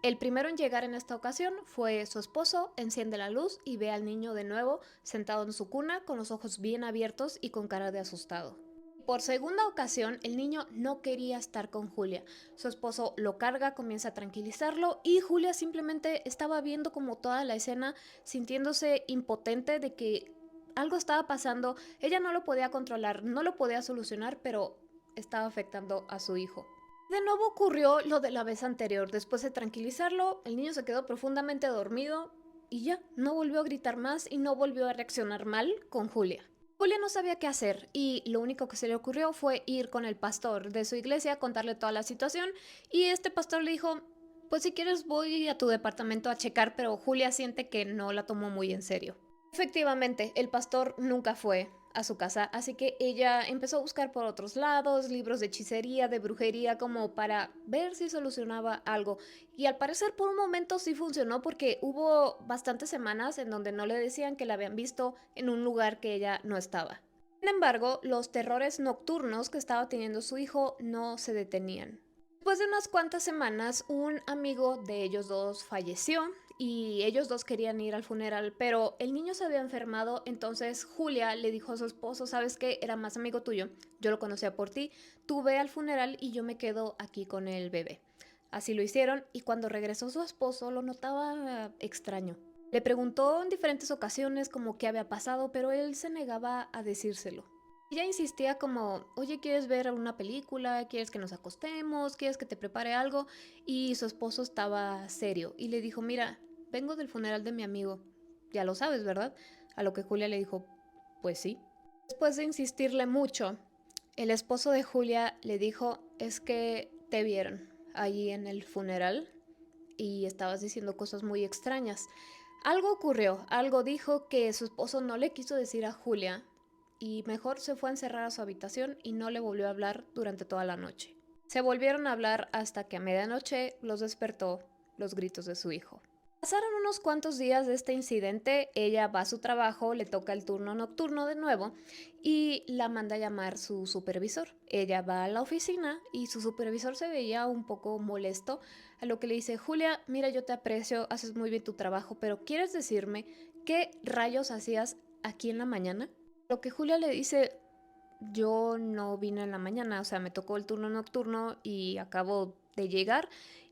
El primero en llegar en esta ocasión fue su esposo, enciende la luz y ve al niño de nuevo sentado en su cuna con los ojos bien abiertos y con cara de asustado. Por segunda ocasión, el niño no quería estar con Julia. Su esposo lo carga, comienza a tranquilizarlo y Julia simplemente estaba viendo como toda la escena, sintiéndose impotente de que algo estaba pasando. Ella no lo podía controlar, no lo podía solucionar, pero estaba afectando a su hijo. De nuevo ocurrió lo de la vez anterior. Después de tranquilizarlo, el niño se quedó profundamente dormido y ya, no volvió a gritar más y no volvió a reaccionar mal con Julia. Julia no sabía qué hacer y lo único que se le ocurrió fue ir con el pastor de su iglesia, contarle toda la situación y este pastor le dijo, pues si quieres voy a tu departamento a checar, pero Julia siente que no la tomó muy en serio. Efectivamente, el pastor nunca fue a su casa, así que ella empezó a buscar por otros lados, libros de hechicería, de brujería, como para ver si solucionaba algo. Y al parecer por un momento sí funcionó porque hubo bastantes semanas en donde no le decían que la habían visto en un lugar que ella no estaba. Sin embargo, los terrores nocturnos que estaba teniendo su hijo no se detenían. Después de unas cuantas semanas, un amigo de ellos dos falleció y ellos dos querían ir al funeral, pero el niño se había enfermado, entonces Julia le dijo a su esposo, ¿sabes qué? Era más amigo tuyo, yo lo conocía por ti, tú ve al funeral y yo me quedo aquí con el bebé. Así lo hicieron y cuando regresó su esposo lo notaba extraño. Le preguntó en diferentes ocasiones como qué había pasado, pero él se negaba a decírselo. Ella insistía como, oye, ¿quieres ver una película? ¿Quieres que nos acostemos? ¿Quieres que te prepare algo? Y su esposo estaba serio y le dijo, mira, vengo del funeral de mi amigo. Ya lo sabes, ¿verdad? A lo que Julia le dijo, pues sí. Después de insistirle mucho, el esposo de Julia le dijo, es que te vieron allí en el funeral y estabas diciendo cosas muy extrañas. Algo ocurrió, algo dijo que su esposo no le quiso decir a Julia y mejor se fue a encerrar a su habitación y no le volvió a hablar durante toda la noche. Se volvieron a hablar hasta que a medianoche los despertó los gritos de su hijo. Pasaron unos cuantos días de este incidente, ella va a su trabajo, le toca el turno nocturno de nuevo y la manda a llamar su supervisor. Ella va a la oficina y su supervisor se veía un poco molesto, a lo que le dice, Julia, mira, yo te aprecio, haces muy bien tu trabajo, pero ¿quieres decirme qué rayos hacías aquí en la mañana? Lo que Julia le dice, yo no vine en la mañana, o sea, me tocó el turno nocturno y acabo de llegar.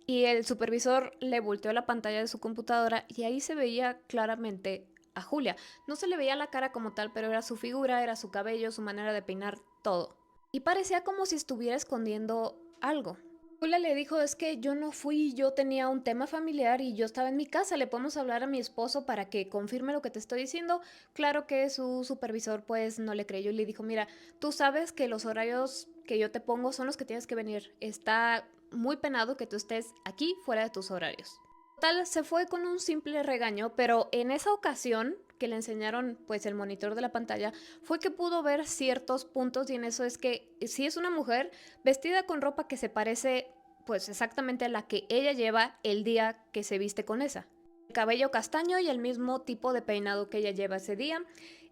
Y el supervisor le volteó la pantalla de su computadora y ahí se veía claramente a Julia. No se le veía la cara como tal, pero era su figura, era su cabello, su manera de peinar, todo. Y parecía como si estuviera escondiendo algo. Julia le dijo, es que yo no fui, yo tenía un tema familiar y yo estaba en mi casa, le podemos hablar a mi esposo para que confirme lo que te estoy diciendo. Claro que su supervisor pues no le creyó y le dijo, mira, tú sabes que los horarios que yo te pongo son los que tienes que venir. Está muy penado que tú estés aquí fuera de tus horarios. Total, se fue con un simple regaño, pero en esa ocasión que le enseñaron pues el monitor de la pantalla fue que pudo ver ciertos puntos y en eso es que si es una mujer vestida con ropa que se parece pues exactamente a la que ella lleva el día que se viste con esa. El cabello castaño y el mismo tipo de peinado que ella lleva ese día.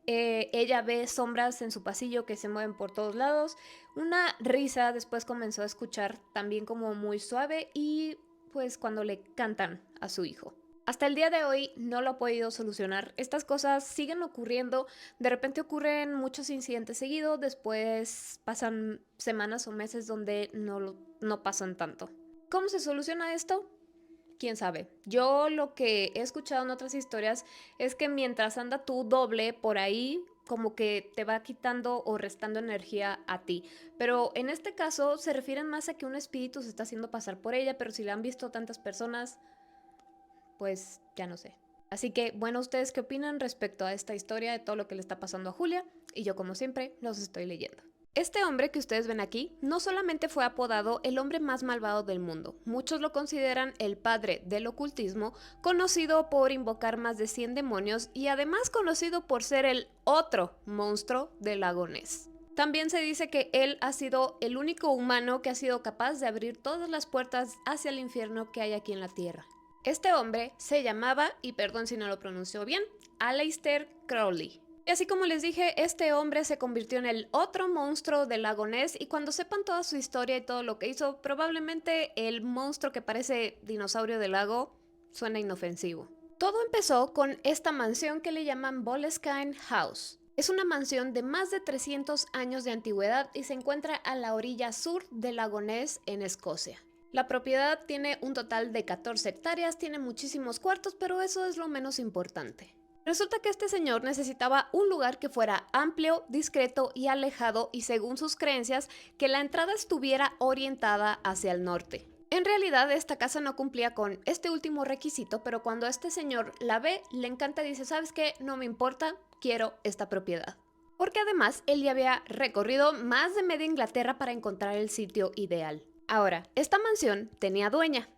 Ella ve sombras en su pasillo que se mueven por todos lados. Una risa después comenzó a escuchar también como muy suave y pues cuando le cantan a su hijo. Hasta el día de hoy no lo ha podido solucionar. Estas cosas siguen ocurriendo. De repente ocurren muchos incidentes seguidos. Después pasan semanas o meses donde no pasan tanto. ¿Cómo se soluciona esto? ¿Quién sabe? Yo lo que he escuchado en otras historias es que mientras anda tu doble por ahí, como que te va quitando o restando energía a ti. Pero en este caso se refieren más a que un espíritu se está haciendo pasar por ella, pero si la han visto tantas personas, pues ya no sé. Así que, bueno, ¿ustedes qué opinan respecto a esta historia de todo lo que le está pasando a Julia? Y yo, como siempre, los estoy leyendo. Este hombre que ustedes ven aquí no solamente fue apodado el hombre más malvado del mundo, muchos lo consideran el padre del ocultismo, conocido por invocar más de 100 demonios y además conocido por ser el otro monstruo del lago Ness. También se dice que él ha sido el único humano que ha sido capaz de abrir todas las puertas hacia el infierno que hay aquí en la tierra. Este hombre se llamaba, y perdón si no lo pronunció bien, Aleister Crowley. Y así como les dije, este hombre se convirtió en el otro monstruo del lago Ness, y cuando sepan toda su historia y todo lo que hizo, probablemente el monstruo que parece dinosaurio del lago suena inofensivo. Todo empezó con esta mansión que le llaman Boleskine House. Es una mansión de más de 300 años de antigüedad y se encuentra a la orilla sur del lago Ness en Escocia. La propiedad tiene un total de 14 hectáreas, tiene muchísimos cuartos, pero eso es lo menos importante. Resulta que este señor necesitaba un lugar que fuera amplio, discreto y alejado, y según sus creencias, que la entrada estuviera orientada hacia el norte. En realidad esta casa no cumplía con este último requisito, pero cuando este señor la ve, le encanta y dice, ¿sabes qué? No me importa, quiero esta propiedad. Porque además él ya había recorrido más de media Inglaterra para encontrar el sitio ideal. Ahora, esta mansión tenía dueña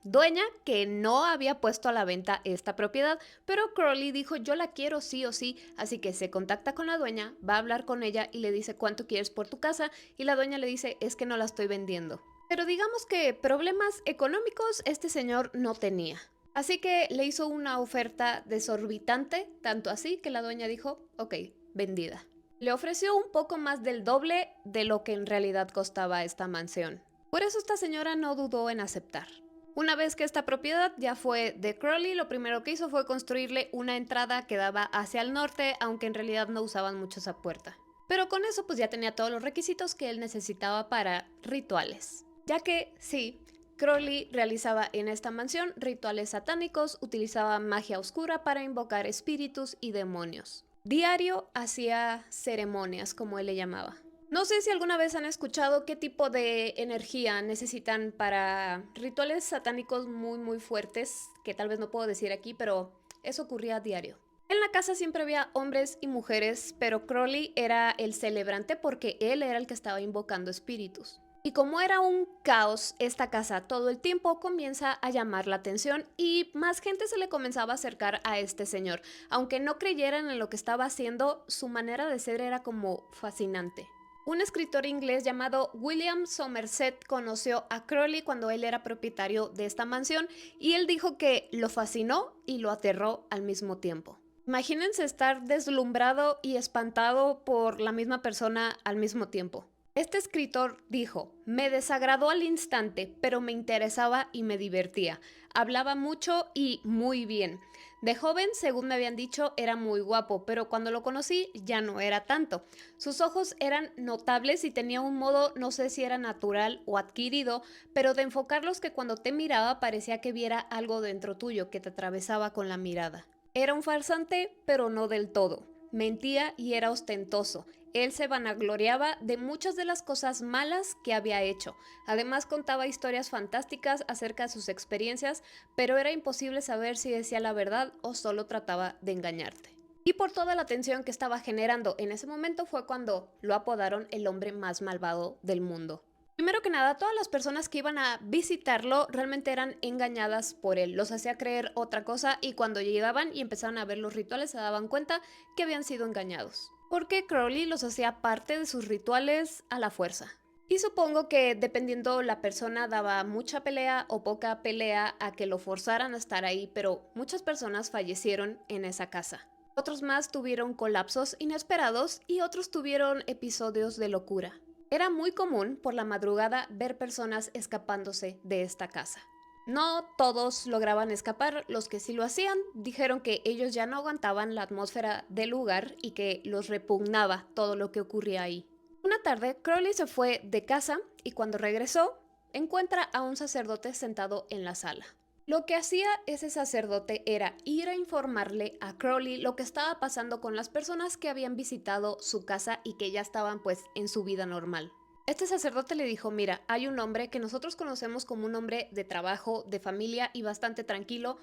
que no había puesto a la venta esta propiedad, pero Crowley dijo yo la quiero sí o sí, así que se contacta con la dueña, va a hablar con ella y le dice cuánto quieres por tu casa, y la dueña le dice es que no la estoy vendiendo. Pero digamos que problemas económicos este señor no tenía. Así que le hizo una oferta desorbitante, tanto así que la dueña dijo, ok, vendida. Le ofreció un poco más del doble de lo que en realidad costaba esta mansión. Por eso esta señora no dudó en aceptar. Una vez que esta propiedad ya fue de Crowley, lo primero que hizo fue construirle una entrada que daba hacia el norte, aunque en realidad no usaban mucho esa puerta. Pero con eso pues ya tenía todos los requisitos que él necesitaba para rituales. Ya que, sí, Crowley realizaba en esta mansión rituales satánicos, utilizaba magia oscura para invocar espíritus y demonios. Diario hacía ceremonias, como él le llamaba. No sé si alguna vez han escuchado qué tipo de energía necesitan para rituales satánicos muy fuertes, que tal vez no puedo decir aquí, pero eso ocurría a diario. En la casa siempre había hombres y mujeres, pero Crowley era el celebrante porque él era el que estaba invocando espíritus. Y como era un caos esta casa todo el tiempo, comienza a llamar la atención y más gente se le comenzaba a acercar a este señor. Aunque no creyeran en lo que estaba haciendo, su manera de ser era como fascinante. Un escritor inglés llamado William Somerset conoció a Crowley cuando él era propietario de esta mansión y él dijo que lo fascinó y lo aterró al mismo tiempo. Imagínense estar deslumbrado y espantado por la misma persona al mismo tiempo. Este escritor dijo, me desagradó al instante, pero me interesaba y me divertía. Hablaba mucho y muy bien. De joven, según me habían dicho, era muy guapo, pero cuando lo conocí ya no era tanto. Sus ojos eran notables y tenía un modo, no sé si era natural o adquirido, pero de enfocarlos que cuando te miraba parecía que viera algo dentro tuyo que te atravesaba con la mirada. Era un farsante, pero no del todo. Mentía y era ostentoso. Él se vanagloriaba de muchas de las cosas malas que había hecho. Además contaba historias fantásticas acerca de sus experiencias, pero era imposible saber si decía la verdad o solo trataba de engañarte. Y por toda la tensión que estaba generando en ese momento fue cuando lo apodaron el hombre más malvado del mundo. Primero que nada, todas las personas que iban a visitarlo realmente eran engañadas por él. Los hacía creer otra cosa y cuando llegaban y empezaron a ver los rituales se daban cuenta que habían sido engañados. Porque Crowley los hacía parte de sus rituales a la fuerza. Y supongo que dependiendo la persona daba mucha pelea o poca pelea a que lo forzaran a estar ahí, pero muchas personas fallecieron en esa casa. Otros más tuvieron colapsos inesperados y otros tuvieron episodios de locura. Era muy común por la madrugada ver personas escapándose de esta casa. No todos lograban escapar, los que sí lo hacían dijeron que ellos ya no aguantaban la atmósfera del lugar y que los repugnaba todo lo que ocurría ahí. Una tarde, Crowley se fue de casa y cuando regresó, encuentra a un sacerdote sentado en la sala. Lo que hacía ese sacerdote era ir a informarle a Crowley lo que estaba pasando con las personas que habían visitado su casa y que ya estaban pues en su vida normal. Este sacerdote le dijo, mira, hay un hombre que nosotros conocemos como un hombre de trabajo, de familia y bastante tranquilo.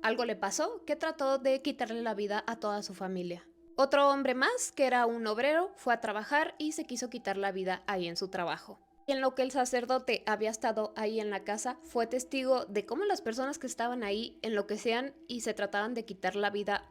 Algo le pasó que trató de quitarle la vida a toda su familia. Otro hombre más, que era un obrero, fue a trabajar y se quiso quitar la vida ahí en su trabajo. Y en lo que el sacerdote había estado ahí en la casa, fue testigo de cómo las personas que estaban ahí enloquecían y se trataban de quitar la vida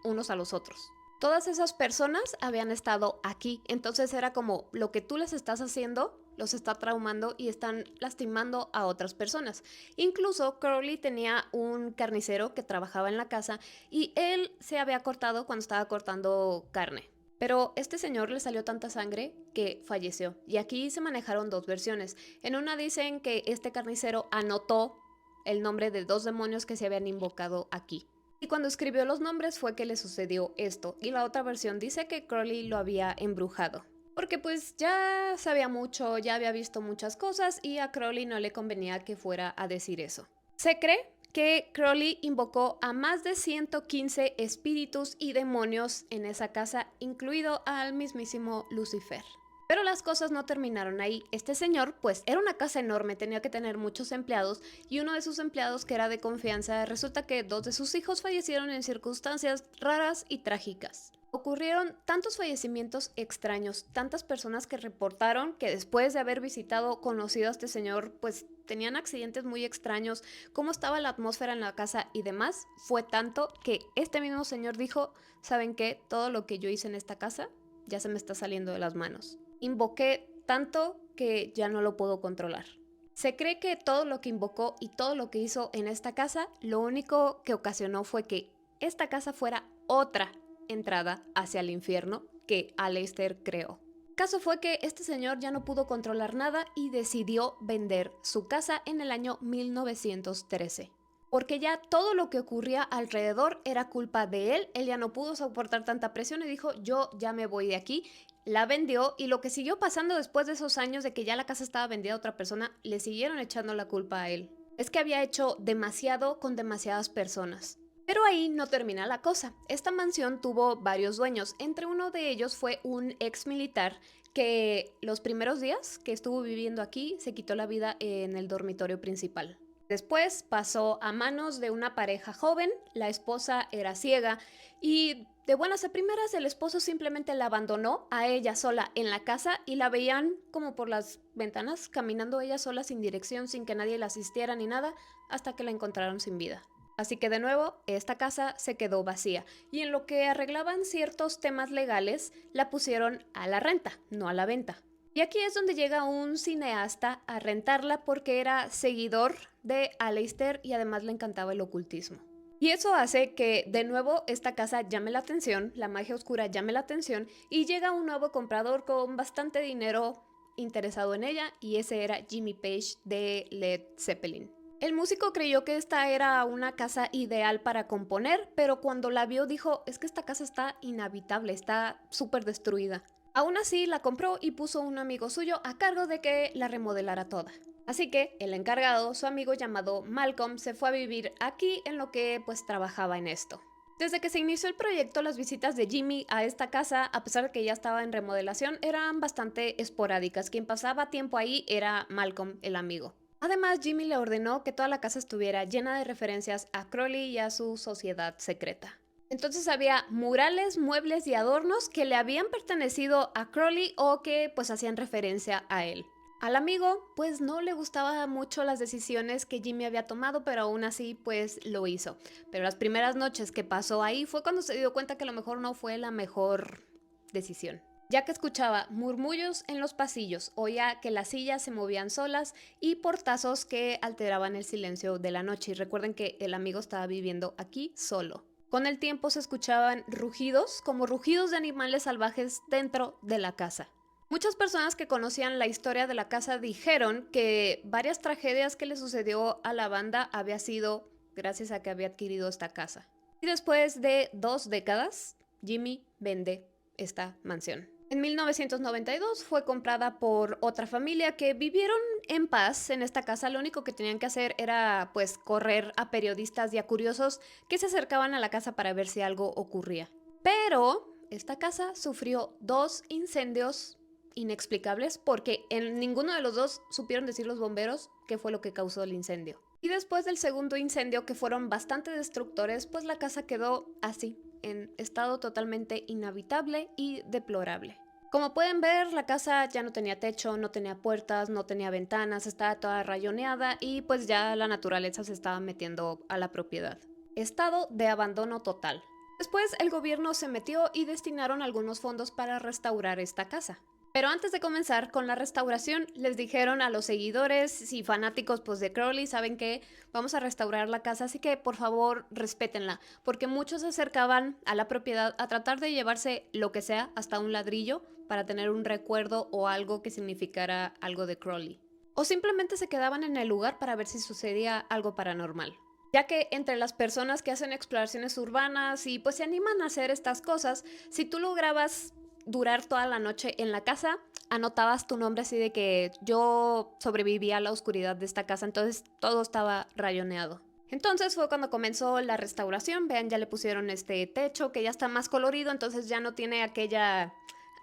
unos a los otros. Todas esas personas habían estado aquí, entonces era como lo que tú les estás haciendo los está traumando y están lastimando a otras personas. Incluso Crowley tenía un carnicero que trabajaba en la casa y él se había cortado cuando estaba cortando carne. Pero este señor le salió tanta sangre que falleció. Y aquí se manejaron dos versiones. En una dicen que este carnicero anotó el nombre de dos demonios que se habían invocado aquí. Y cuando escribió los nombres fue que le sucedió esto. Y la otra versión dice que Crowley lo había embrujado. Porque pues ya sabía mucho, ya había visto muchas cosas y a Crowley no le convenía que fuera a decir eso. Se cree que Crowley invocó a más de 115 espíritus y demonios en esa casa, incluido al mismísimo Lucifer. Pero las cosas no terminaron ahí. Este señor, pues, era una casa enorme, tenía que tener muchos empleados y uno de sus empleados, que era de confianza, resulta que dos de sus hijos fallecieron en circunstancias raras y trágicas. Ocurrieron tantos fallecimientos extraños, tantas personas que reportaron que después de haber visitado, conocido a este señor, pues tenían accidentes muy extraños, cómo estaba la atmósfera en la casa y demás, fue tanto que este mismo señor dijo, ¿saben qué? Todo lo que yo hice en esta casa ya se me está saliendo de las manos. Invoqué tanto que ya no lo puedo controlar. Se cree que todo lo que invocó y todo lo que hizo en esta casa, lo único que ocasionó fue que esta casa fuera otra entrada hacia el infierno que Aleister creó. Caso fue que este señor ya no pudo controlar nada y decidió vender su casa en el año 1913. Porque ya todo lo que ocurría alrededor era culpa de él, él ya no pudo soportar tanta presión y dijo, yo ya me voy de aquí. La vendió y lo que siguió pasando después de esos años de que ya la casa estaba vendida a otra persona, le siguieron echando la culpa a él. Es que había hecho demasiado con demasiadas personas. Pero ahí no termina la cosa. Esta mansión tuvo varios dueños. Entre uno de ellos fue un ex militar que los primeros días que estuvo viviendo aquí se quitó la vida en el dormitorio principal. Después pasó a manos de una pareja joven, la esposa era ciega y de buenas a primeras el esposo simplemente la abandonó a ella sola en la casa y la veían como por las ventanas caminando ella sola sin dirección, sin que nadie la asistiera ni nada, hasta que la encontraron sin vida. Así que de nuevo, esta casa se quedó vacía y en lo que arreglaban ciertos temas legales, la pusieron a la renta, no a la venta. Y aquí es donde llega un cineasta a rentarla porque era seguidor de Aleister y además le encantaba el ocultismo. Y eso hace que de nuevo esta casa llame la atención, la magia oscura llame la atención y llega un nuevo comprador con bastante dinero interesado en ella y ese era Jimmy Page de Led Zeppelin. El músico creyó que esta era una casa ideal para componer, pero cuando la vio dijo, es que esta casa está inhabitable, está súper destruida. Aún así la compró y puso un amigo suyo a cargo de que la remodelara toda. Así que el encargado, su amigo llamado Malcolm, se fue a vivir aquí en lo que pues trabajaba en esto. Desde que se inició el proyecto, las visitas de Jimmy a esta casa, a pesar de que ya estaba en remodelación, eran bastante esporádicas. Quien pasaba tiempo ahí era Malcolm, el amigo. Además, Jimmy le ordenó que toda la casa estuviera llena de referencias a Crowley y a su sociedad secreta. Entonces había murales, muebles y adornos que le habían pertenecido a Crowley o que pues hacían referencia a él. Al amigo pues no le gustaban mucho las decisiones que Jimmy había tomado, pero aún así pues lo hizo. Pero las primeras noches que pasó ahí fue cuando se dio cuenta que a lo mejor no fue la mejor decisión, ya que escuchaba murmullos en los pasillos, oía que las sillas se movían solas y portazos que alteraban el silencio de la noche. Y recuerden que el amigo estaba viviendo aquí solo. Con el tiempo se escuchaban rugidos, como rugidos de animales salvajes dentro de la casa. Muchas personas que conocían la historia de la casa dijeron que varias tragedias que le sucedió a la banda había sido gracias a que había adquirido esta casa. Y después de 2 décadas, Jimmy vende esta mansión. En 1992 fue comprada por otra familia que vivieron en paz en esta casa. Lo único que tenían que hacer era pues correr a periodistas y a curiosos que se acercaban a la casa para ver si algo ocurría. Pero esta casa sufrió 2 incendios inexplicables porque en ninguno de los dos supieron decir los bomberos qué fue lo que causó el incendio. Y después del segundo incendio, que fueron bastante destructores, pues la casa quedó así, en estado totalmente inhabitable y deplorable. Como pueden ver, la casa ya no tenía techo, no tenía puertas, no tenía ventanas, estaba toda rayoneada y pues ya la naturaleza se estaba metiendo a la propiedad. Estado de abandono total. Después el gobierno se metió y destinaron algunos fondos para restaurar esta casa. Pero antes de comenzar con la restauración, les dijeron a los seguidores y fanáticos pues, de Crowley, saben que vamos a restaurar la casa, así que por favor respétenla, porque muchos se acercaban a la propiedad a tratar de llevarse lo que sea, hasta un ladrillo, para tener un recuerdo o algo que significara algo de Crowley. O simplemente se quedaban en el lugar para ver si sucedía algo paranormal. Ya que entre las personas que hacen exploraciones urbanas y pues se animan a hacer estas cosas, si tú lograbas durar toda la noche en la casa, anotabas tu nombre así de que yo sobreviví a la oscuridad de esta casa, entonces todo estaba rayoneado. Entonces fue cuando comenzó la restauración, vean, ya le pusieron este techo que ya está más colorido, entonces ya no tiene aquella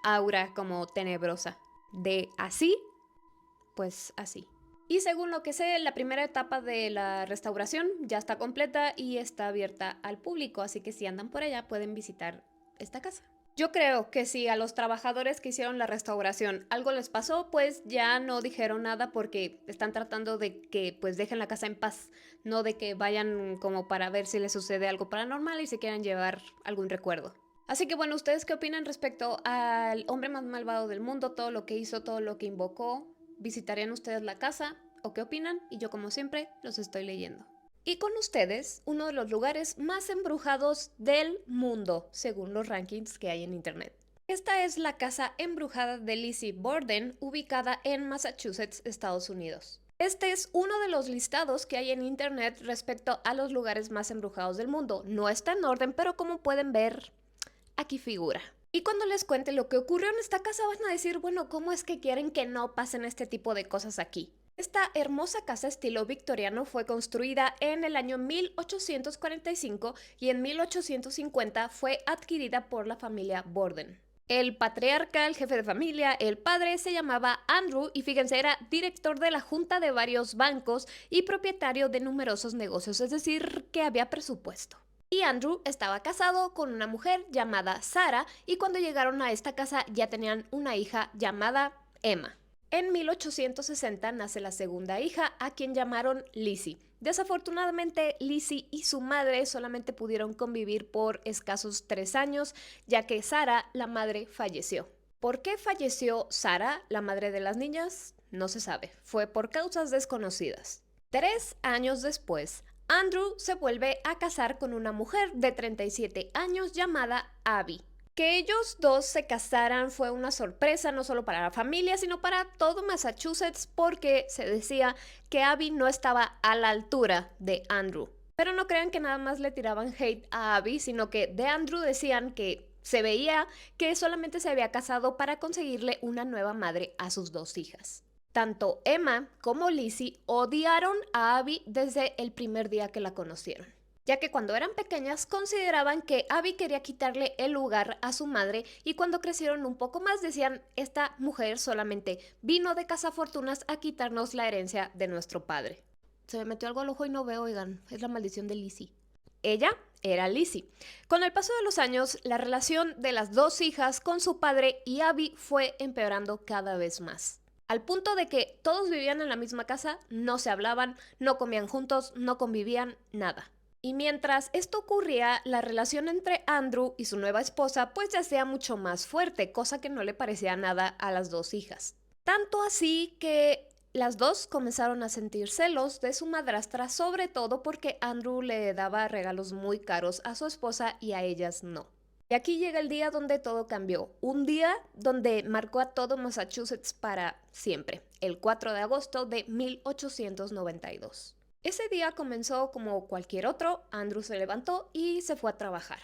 aura como tenebrosa. De así, pues así. Y según lo que sé, la primera etapa de la restauración ya está completa y está abierta al público, así que si andan por allá pueden visitar esta casa. Yo creo que si a los trabajadores que hicieron la restauración algo les pasó, pues ya no dijeron nada porque están tratando de que pues dejen la casa en paz, no de que vayan como para ver si les sucede algo paranormal y se quieran llevar algún recuerdo. Así que bueno, ¿ustedes qué opinan respecto al hombre más malvado del mundo, todo lo que hizo, todo lo que invocó? ¿Visitarían ustedes la casa? ¿O qué opinan? Y yo como siempre los estoy leyendo. Y con ustedes, uno de los lugares más embrujados del mundo, según los rankings que hay en internet. Esta es la casa embrujada de Lizzie Borden, ubicada en Massachusetts, Estados Unidos. Este es uno de los listados que hay en internet respecto a los lugares más embrujados del mundo. No está en orden, pero como pueden ver, aquí figura. Y cuando les cuente lo que ocurrió en esta casa van a decir, bueno, ¿cómo es que quieren que no pasen este tipo de cosas aquí? Esta hermosa casa estilo victoriano fue construida en el año 1845 y en 1850 fue adquirida por la familia Borden. El patriarca, el jefe de familia, el padre se llamaba Andrew y fíjense, era director de la junta de varios bancos y propietario de numerosos negocios, es decir, que había presupuesto. Y Andrew estaba casado con una mujer llamada Sarah y cuando llegaron a esta casa ya tenían una hija llamada Emma. En 1860 nace la segunda hija, a quien llamaron Lizzie. Desafortunadamente, Lizzie y su madre solamente pudieron convivir por escasos 3 años, ya que Sarah, la madre, falleció. ¿Por qué falleció Sarah, la madre de las niñas? No se sabe. Fue por causas desconocidas. 3 años después, Andrew se vuelve a casar con una mujer de 37 años llamada Abby. Que ellos dos se casaran fue una sorpresa no solo para la familia, sino para todo Massachusetts porque se decía que Abby no estaba a la altura de Andrew. Pero no crean que nada más le tiraban hate a Abby, sino que de Andrew decían que se veía que solamente se había casado para conseguirle una nueva madre a sus 2 hijas. Tanto Emma como Lizzie odiaron a Abby desde el primer día que la conocieron, ya que cuando eran pequeñas consideraban que Abby quería quitarle el lugar a su madre y cuando crecieron un poco más decían, esta mujer solamente vino de cazafortunas a quitarnos la herencia de nuestro padre. Se me metió algo al ojo y no veo, oigan, es la maldición de Lizzie. Ella era Lizzie. Con el paso de los años, la relación de las 2 hijas con su padre y Abby fue empeorando cada vez más. Al punto de que todos vivían en la misma casa, no se hablaban, no comían juntos, no convivían, nada. Y mientras esto ocurría, la relación entre Andrew y su nueva esposa pues ya sea mucho más fuerte, cosa que no le parecía nada a las 2 hijas. Tanto así que las 2 comenzaron a sentir celos de su madrastra, sobre todo porque Andrew le daba regalos muy caros a su esposa y a ellas no. Y aquí llega el día donde todo cambió, un día donde marcó a todo Massachusetts para siempre, el 4 de agosto de 1892. Ese día comenzó como cualquier otro, Andrew se levantó y se fue a trabajar.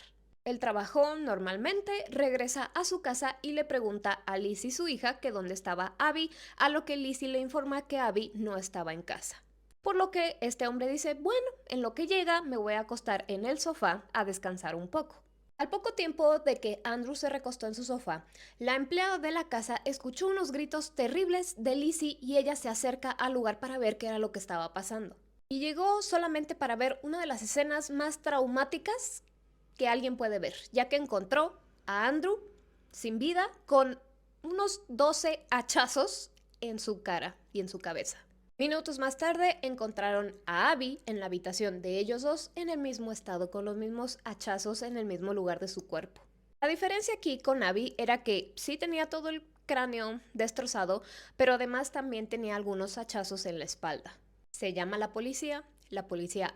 Él trabajó normalmente, regresa a su casa y le pregunta a Lizzie, su hija, que dónde estaba Abby, a lo que Lizzie le informa que Abby no estaba en casa. Por lo que este hombre dice, bueno, en lo que llega me voy a acostar en el sofá a descansar un poco. Al poco tiempo de que Andrew se recostó en su sofá, la empleada de la casa escuchó unos gritos terribles de Lizzie y ella se acerca al lugar para ver qué era lo que estaba pasando. Y llegó solamente para ver una de las escenas más traumáticas que alguien puede ver, ya que encontró a Andrew sin vida con unos 12 hachazos en su cara y en su cabeza. Minutos más tarde encontraron a Abby en la habitación de ellos dos en el mismo estado, con los mismos hachazos en el mismo lugar de su cuerpo. La diferencia aquí con Abby era que sí tenía todo el cráneo destrozado, pero además también tenía algunos hachazos en la espalda. Se llama la policía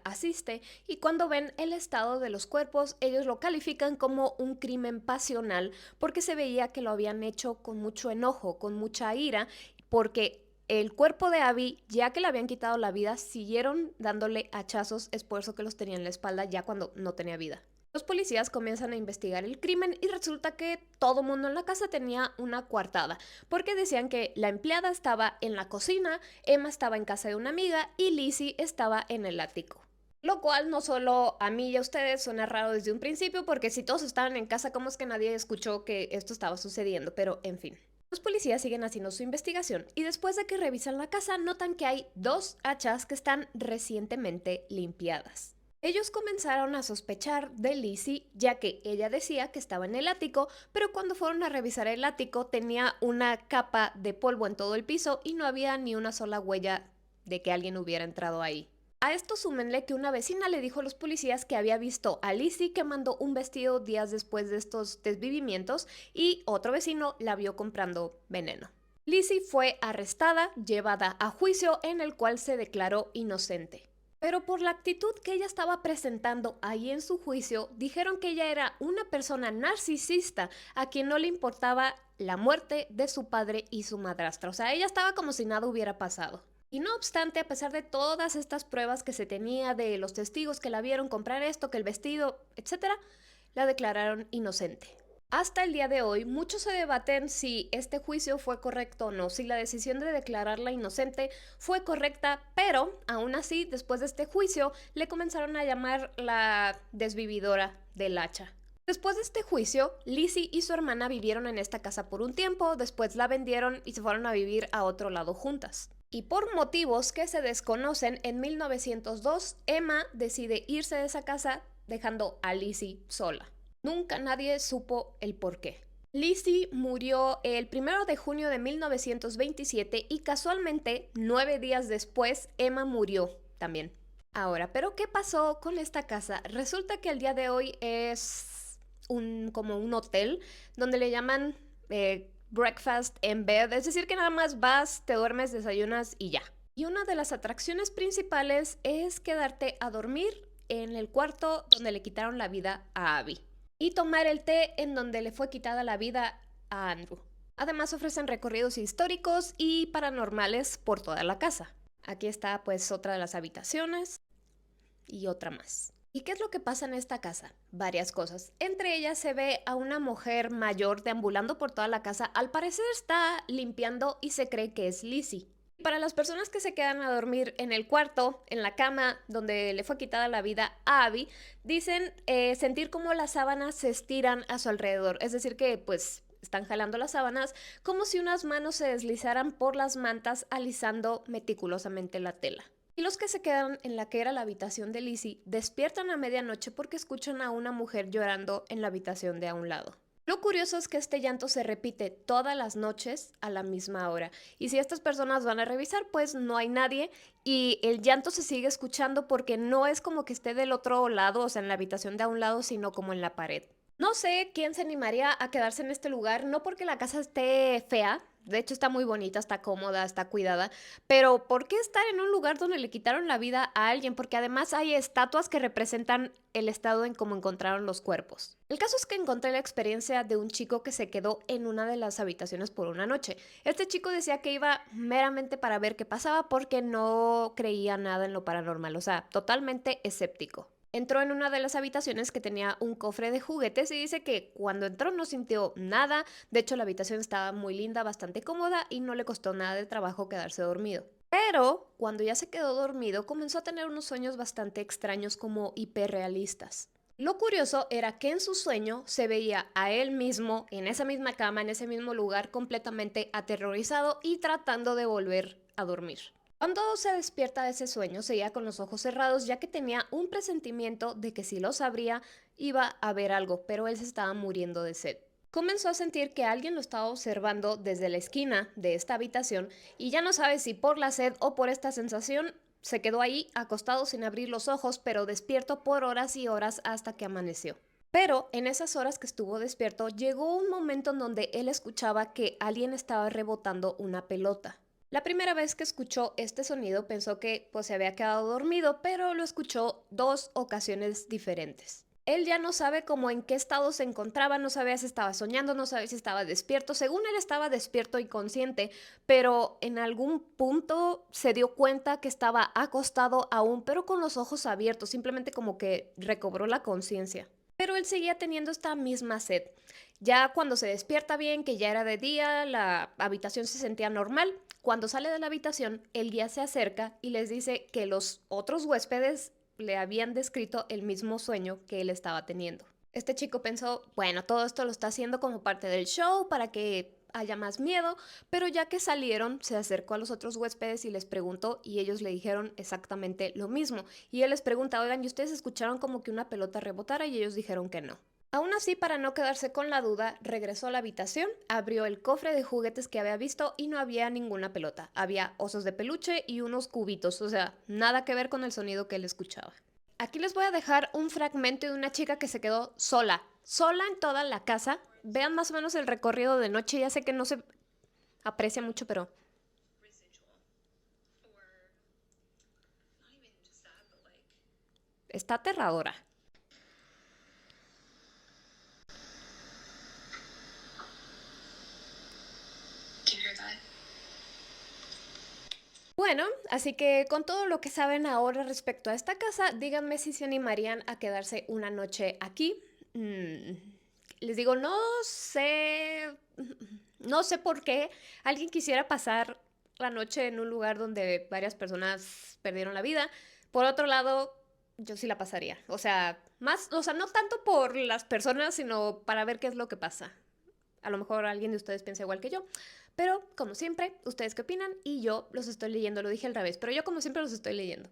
asiste y cuando ven el estado de los cuerpos, ellos lo califican como un crimen pasional porque se veía que lo habían hecho con mucho enojo, con mucha ira, porque el cuerpo de Abby, ya que le habían quitado la vida, siguieron dándole hachazos, es por eso que los tenía en la espalda ya cuando no tenía vida. Los policías comienzan a investigar el crimen y resulta que todo mundo en la casa tenía una coartada, porque decían que la empleada estaba en la cocina, Emma estaba en casa de una amiga y Lizzie estaba en el ático. Lo cual no solo a mí y a ustedes suena raro desde un principio, porque si todos estaban en casa, ¿cómo es que nadie escuchó que esto estaba sucediendo? Pero en fin. Los policías siguen haciendo su investigación y después de que revisan la casa notan que hay dos hachas que están recientemente limpiadas. Ellos comenzaron a sospechar de Lizzie, ya que ella decía que estaba en el ático, pero cuando fueron a revisar el ático tenía una capa de polvo en todo el piso y no había ni una sola huella de que alguien hubiera entrado ahí. A esto súmenle que una vecina le dijo a los policías que había visto a Lizzie quemando un vestido días después de estos desvivimientos y otro vecino la vio comprando veneno. Lizzie fue arrestada, llevada a juicio en el cual se declaró inocente. Pero por la actitud que ella estaba presentando ahí en su juicio, dijeron que ella era una persona narcisista a quien no le importaba la muerte de su padre y su madrastra. O sea, ella estaba como si nada hubiera pasado. Y no obstante, a pesar de todas estas pruebas que se tenía de los testigos que la vieron comprar esto, que el vestido, etcétera, la declararon inocente. Hasta el día de hoy, muchos se debaten si este juicio fue correcto o no, si la decisión de declararla inocente fue correcta, pero aún así, después de este juicio, le comenzaron a llamar la desvividora del hacha. Después de este juicio, Lizzie y su hermana vivieron en esta casa por un tiempo, después la vendieron y se fueron a vivir a otro lado juntas. Y por motivos que se desconocen, en 1902 Emma decide irse de esa casa dejando a Lizzie sola. Nunca nadie supo el por qué. Lizzie murió el 1 de junio de 1927 y casualmente 9 días después Emma murió también. Ahora, ¿pero qué pasó con esta casa? Resulta que el día de hoy es como un hotel donde le llaman breakfast in bed, es decir que nada más vas, te duermes, desayunas y ya. Y una de las atracciones principales es quedarte a dormir en el cuarto donde le quitaron la vida a Abby y tomar el té en donde le fue quitada la vida a Andrew. Además ofrecen recorridos históricos y paranormales por toda la casa. Aquí está pues otra de las habitaciones y otra más. ¿Y qué es lo que pasa en esta casa? Varias cosas. Entre ellas se ve a una mujer mayor deambulando por toda la casa. Al parecer está limpiando y se cree que es Lizzie. Para las personas que se quedan a dormir en el cuarto, en la cama donde le fue quitada la vida a Abby, dicen sentir como las sábanas se estiran a su alrededor. Es decir que pues están jalando las sábanas como si unas manos se deslizaran por las mantas alisando meticulosamente la tela. Y los que se quedan en la que era la habitación de Lizzie despiertan a medianoche porque escuchan a una mujer llorando en la habitación de a un lado. Lo curioso es que este llanto se repite todas las noches a la misma hora. Y si estas personas van a revisar, pues no hay nadie y el llanto se sigue escuchando porque no es como que esté del otro lado, o sea, en la habitación de a un lado, sino como en la pared. No sé quién se animaría a quedarse en este lugar, no porque la casa esté fea, de hecho está muy bonita, está cómoda, está cuidada, pero ¿por qué estar en un lugar donde le quitaron la vida a alguien? Porque además hay estatuas que representan el estado en cómo encontraron los cuerpos. El caso es que encontré la experiencia de un chico que se quedó en una de las habitaciones por una noche. Este chico decía que iba meramente para ver qué pasaba porque no creía nada en lo paranormal, o sea, totalmente escéptico. Entró en una de las habitaciones que tenía un cofre de juguetes y dice que cuando entró no sintió nada, de hecho la habitación estaba muy linda, bastante cómoda y no le costó nada de trabajo quedarse dormido. Pero cuando ya se quedó dormido comenzó a tener unos sueños bastante extraños como hiperrealistas. Lo curioso era que en su sueño se veía a él mismo en esa misma cama, en ese mismo lugar, completamente aterrorizado y tratando de volver a dormir. Cuando se despierta de ese sueño, seguía con los ojos cerrados ya que tenía un presentimiento de que si los abría iba a ver algo, pero él se estaba muriendo de sed. comenzó a sentir que alguien lo estaba observando desde la esquina de esta habitación y ya no sabe si por la sed o por esta sensación se quedó ahí acostado sin abrir los ojos, pero despierto por horas y horas hasta que amaneció. Pero en esas horas que estuvo despierto llegó un momento en donde él escuchaba que alguien estaba rebotando una pelota. La primera vez que escuchó este sonido pensó que pues se había quedado dormido, pero lo escuchó 2 ocasiones diferentes. Él ya no sabe cómo en qué estado se encontraba, no sabía si estaba soñando, no sabía si estaba despierto. Según él estaba despierto y consciente, pero en algún punto se dio cuenta que estaba acostado aún, pero con los ojos abiertos, simplemente como que recobró la conciencia. Pero él seguía teniendo esta misma sed. Ya cuando se despierta bien, que ya era de día, la habitación se sentía normal. Cuando sale de la habitación, el guía se acerca y les dice que los otros huéspedes le habían descrito el mismo sueño que él estaba teniendo. Este chico pensó, bueno, todo esto lo está haciendo como parte del show para que haya más miedo, pero ya que salieron, se acercó a los otros huéspedes y les preguntó y ellos le dijeron exactamente lo mismo. Y él les pregunta, oigan, ¿y ustedes escucharon como que una pelota rebotara? Y ellos dijeron que no. Aún así, para no quedarse con la duda, regresó a la habitación, abrió el cofre de juguetes que había visto y no había ninguna pelota. Había osos de peluche y unos cubitos, o sea, nada que ver con el sonido que él escuchaba. Aquí les voy a dejar un fragmento de una chica que se quedó sola, sola en toda la casa. Vean más o menos el recorrido de noche, ya sé que no se aprecia mucho, pero está aterradora. Bueno, así que con todo lo que saben ahora respecto a esta casa, díganme si se animarían a quedarse una noche aquí. Les digo, no sé por qué alguien quisiera pasar la noche en un lugar donde varias personas perdieron la vida. Por otro lado, yo sí la pasaría. O sea, no tanto por las personas, sino para ver qué es lo que pasa. A lo mejor alguien de ustedes piensa igual que yo. Pero, como siempre, ¿ustedes qué opinan? Y yo los estoy leyendo, lo dije al revés, pero yo como siempre los estoy leyendo.